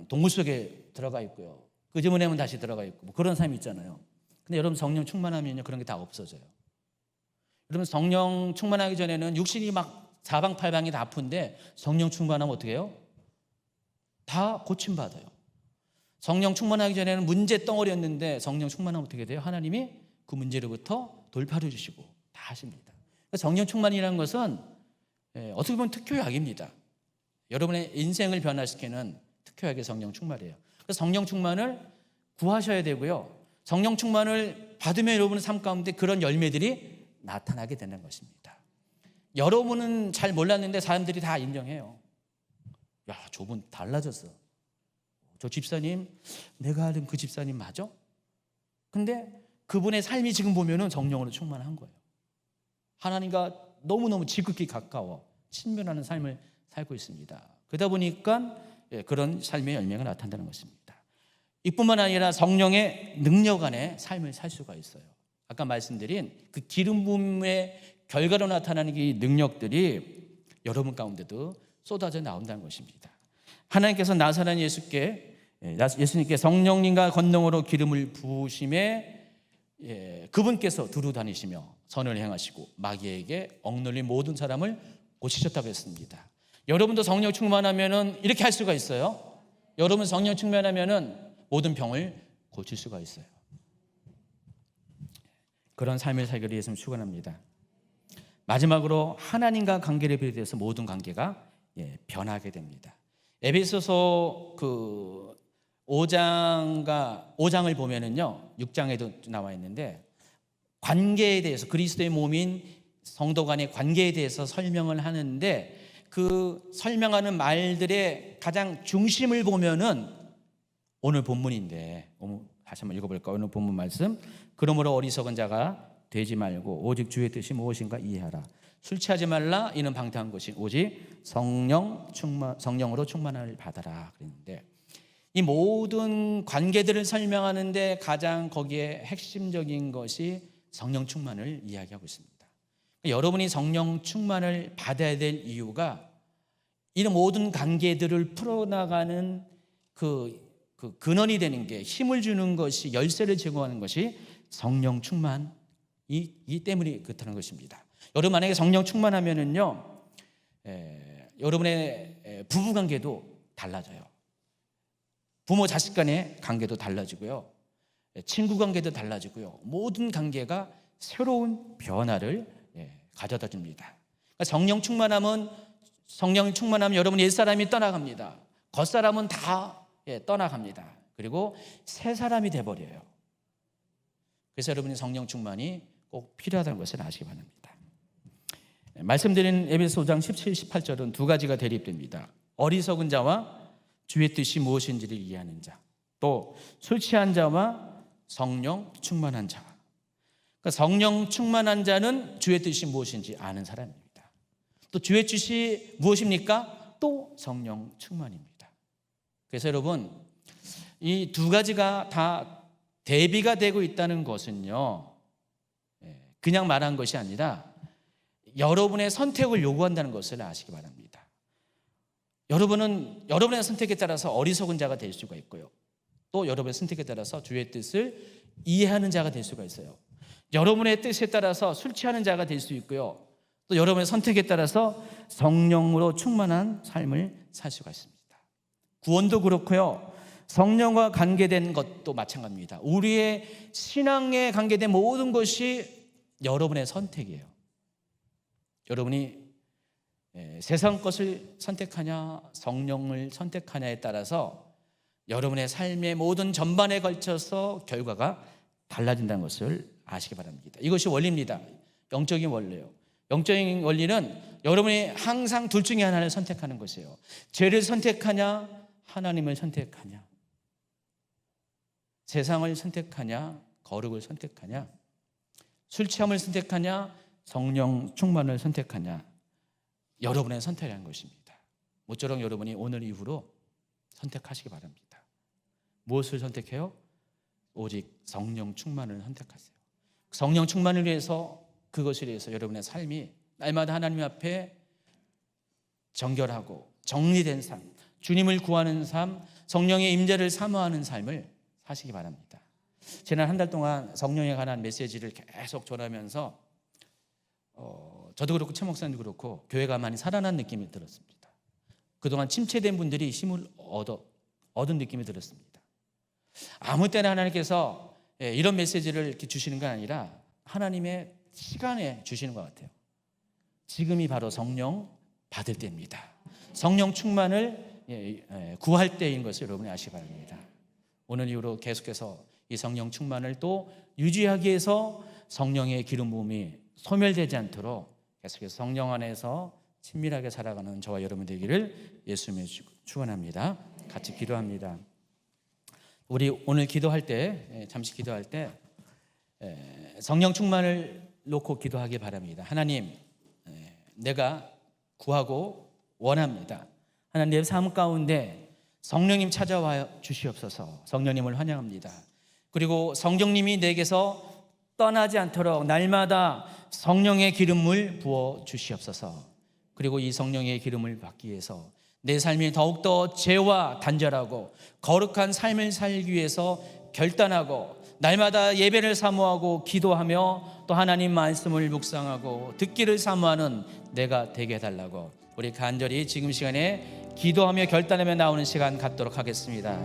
[SPEAKER 1] 동굴 속에 들어가 있고요, 끄집어내면 다시 들어가 있고, 뭐 그런 사람이 있잖아요. 근데 여러분 성령 충만하면요, 그런 게 다 없어져요. 여러분 성령 충만하기 전에는 육신이 막 사방팔방이 다 아픈데, 성령 충만하면 어떻게 해요? 다 고침받아요. 성령 충만하기 전에는 문제 덩어리였는데, 성령 충만하면 어떻게 돼요? 하나님이 그 문제로부터 돌파를 주시고 다 하십니다. 성령 충만이라는 것은 어떻게 보면 특효약입니다. 여러분의 인생을 변화시키는 특효약이 성령 충만이에요. 그래서 성령 충만을 구하셔야 되고요, 성령 충만을 받으면 여러분의 삶 가운데 그런 열매들이 나타나게 되는 것입니다. 여러분은 잘 몰랐는데 사람들이 다 인정해요. 야, 저분 달라졌어. 저 집사님, 내가 아는 그 집사님 맞아? 근데 그분의 삶이 지금 보면은 성령으로 충만한 거예요. 하나님과 너무너무 지극히 가까워 친밀하는 삶을 살고 있습니다. 그러다 보니까 그런 삶의 열매가 나타난다는 것입니다. 이뿐만 아니라 성령의 능력 안에 삶을 살 수가 있어요. 아까 말씀드린 그 기름 부음의 결과로 나타나는 이 능력들이 여러분 가운데도 쏟아져 나온다는 것입니다. 하나님께서 나사렛 예수님께 성령님과 권능으로 기름을 부으심에 그분께서 두루 다니시며 선을 행하시고 마귀에게 억눌린 모든 사람을 고치셨다고 했습니다. 여러분도 성령 충만하면은 이렇게 할 수가 있어요. 여러분 성령 충만하면은 모든 병을 고칠 수가 있어요. 그런 삶을 살기 위해서 축원합니다. 마지막으로 하나님과 관계를 비롯해서 모든 관계가 변하게 됩니다. 에베소서 5장을 보면은요, 6장에도 나와 있는데, 관계에 대해서, 그리스도의 몸인 성도 간의 관계에 대해서 설명을 하는데, 그 설명하는 말들의 가장 중심을 보면은 오늘 본문인데, 다시 한번 읽어볼까요? 오늘 본문 말씀. 그러므로 어리석은 자가 되지 말고 오직 주의 뜻이 무엇인가 이해하라. 술 취하지 말라. 이는 방탕한 것이 오직 성령으로 충만을 받아라. 그랬는데, 이 모든 관계들을 설명하는데 가장 거기에 핵심적인 것이 성령 충만을 이야기하고 있습니다. 여러분이 성령 충만을 받아야 될 이유가, 이런 모든 관계들을 풀어나가는 그 근원이 되는 게, 힘을 주는 것이, 열쇠를 제공하는 것이 성령 충만이기 때문에 그렇다는 것입니다. 여러분 만약에 성령 충만하면은요, 여러분의 부부 관계도 달라져요. 부모 자식 간의 관계도 달라지고요, 친구 관계도 달라지고요, 모든 관계가 새로운 변화를 가져다 줍니다. 그러니까 성령 충만하면 여러분 옛사람이 떠나갑니다. 겉사람은 다 떠나갑니다. 그리고 새 사람이 돼버려요. 그래서 여러분이 성령 충만이 꼭 필요하다는 것을 아시기 바랍니다. 말씀드린 에베소 5장 17, 18절은 두 가지가 대립됩니다. 어리석은 자와 주의 뜻이 무엇인지를 이해하는 자, 또 술 취한 자와 성령 충만한 자. 그러니까 성령 충만한 자는 주의 뜻이 무엇인지 아는 사람입니다. 또 주의 뜻이 무엇입니까? 또 성령 충만입니다. 그래서 여러분, 이 두 가지가 다 대비가 되고 있다는 것은요, 그냥 말한 것이 아니라 여러분의 선택을 요구한다는 것을 아시기 바랍니다. 여러분은 여러분의 선택에 따라서 어리석은 자가 될 수가 있고요, 또 여러분의 선택에 따라서 주의 뜻을 이해하는 자가 될 수가 있어요. 여러분의 뜻에 따라서 술 취하는 자가 될 수 있고요, 또 여러분의 선택에 따라서 성령으로 충만한 삶을 살 수가 있습니다. 구원도 그렇고요, 성령과 관계된 것도 마찬가지입니다. 우리의 신앙에 관계된 모든 것이 여러분의 선택이에요. 여러분이 세상 것을 선택하냐, 성령을 선택하냐에 따라서 여러분의 삶의 모든 전반에 걸쳐서 결과가 달라진다는 것을 아시기 바랍니다. 이것이 원리입니다. 영적인 원리예요. 영적인 원리는 여러분이 항상 둘 중에 하나를 선택하는 것이에요. 죄를 선택하냐, 하나님을 선택하냐, 세상을 선택하냐, 거룩을 선택하냐, 술 취함을 선택하냐, 성령 충만을 선택하냐, 여러분의 선택이라는 것입니다. 모쪼록 여러분이 오늘 이후로 선택하시기 바랍니다. 무엇을 선택해요? 오직 성령 충만을 선택하세요. 성령 충만을 위해서, 그것을 위해서 여러분의 삶이 날마다 하나님 앞에 정결하고 정리된 삶, 주님을 구하는 삶, 성령의 임재를 사모하는 삶을 사시기 바랍니다. 지난 한 달 동안 성령에 관한 메시지를 계속 전하면서 저도 그렇고 최 목사님도 그렇고 교회가 많이 살아난 느낌이 들었습니다. 그동안 침체된 분들이 힘을 얻은 느낌이 들었습니다. 아무 때나 하나님께서 이런 메시지를 이렇게 주시는 건 아니라 하나님의 시간에 주시는 것 같아요. 지금이 바로 성령 받을 때입니다. 성령 충만을 구할 때인 것을 여러분이 아시기 바랍니다. 오늘 이후로 계속해서 이 성령 충만을 또 유지하기 위해서 성령의 기름 부음이 소멸되지 않도록 계속해서 성령 안에서 친밀하게 살아가는 저와 여러분 되기를 예수님의 축원합니다. 같이 기도합니다. 우리 오늘 기도할 때, 잠시 기도할 때 성령 충만을 놓고 기도하기 바랍니다. 하나님, 내가 구하고 원합니다. 하나님, 내 삶 가운데 성령님 찾아와 주시옵소서. 성령님을 환영합니다. 그리고 성령님이 내게서 떠나지 않도록 날마다 성령의 기름을 부어 주시옵소서. 그리고 이 성령의 기름을 받기 위해서 내 삶이 더욱더 죄와 단절하고 거룩한 삶을 살기 위해서 결단하고 날마다 예배를 사모하고 기도하며 또 하나님 말씀을 묵상하고 듣기를 사모하는 내가 되게 해달라고 우리 간절히 지금 시간에 기도하며 결단하며 나오는 시간 갖도록 하겠습니다.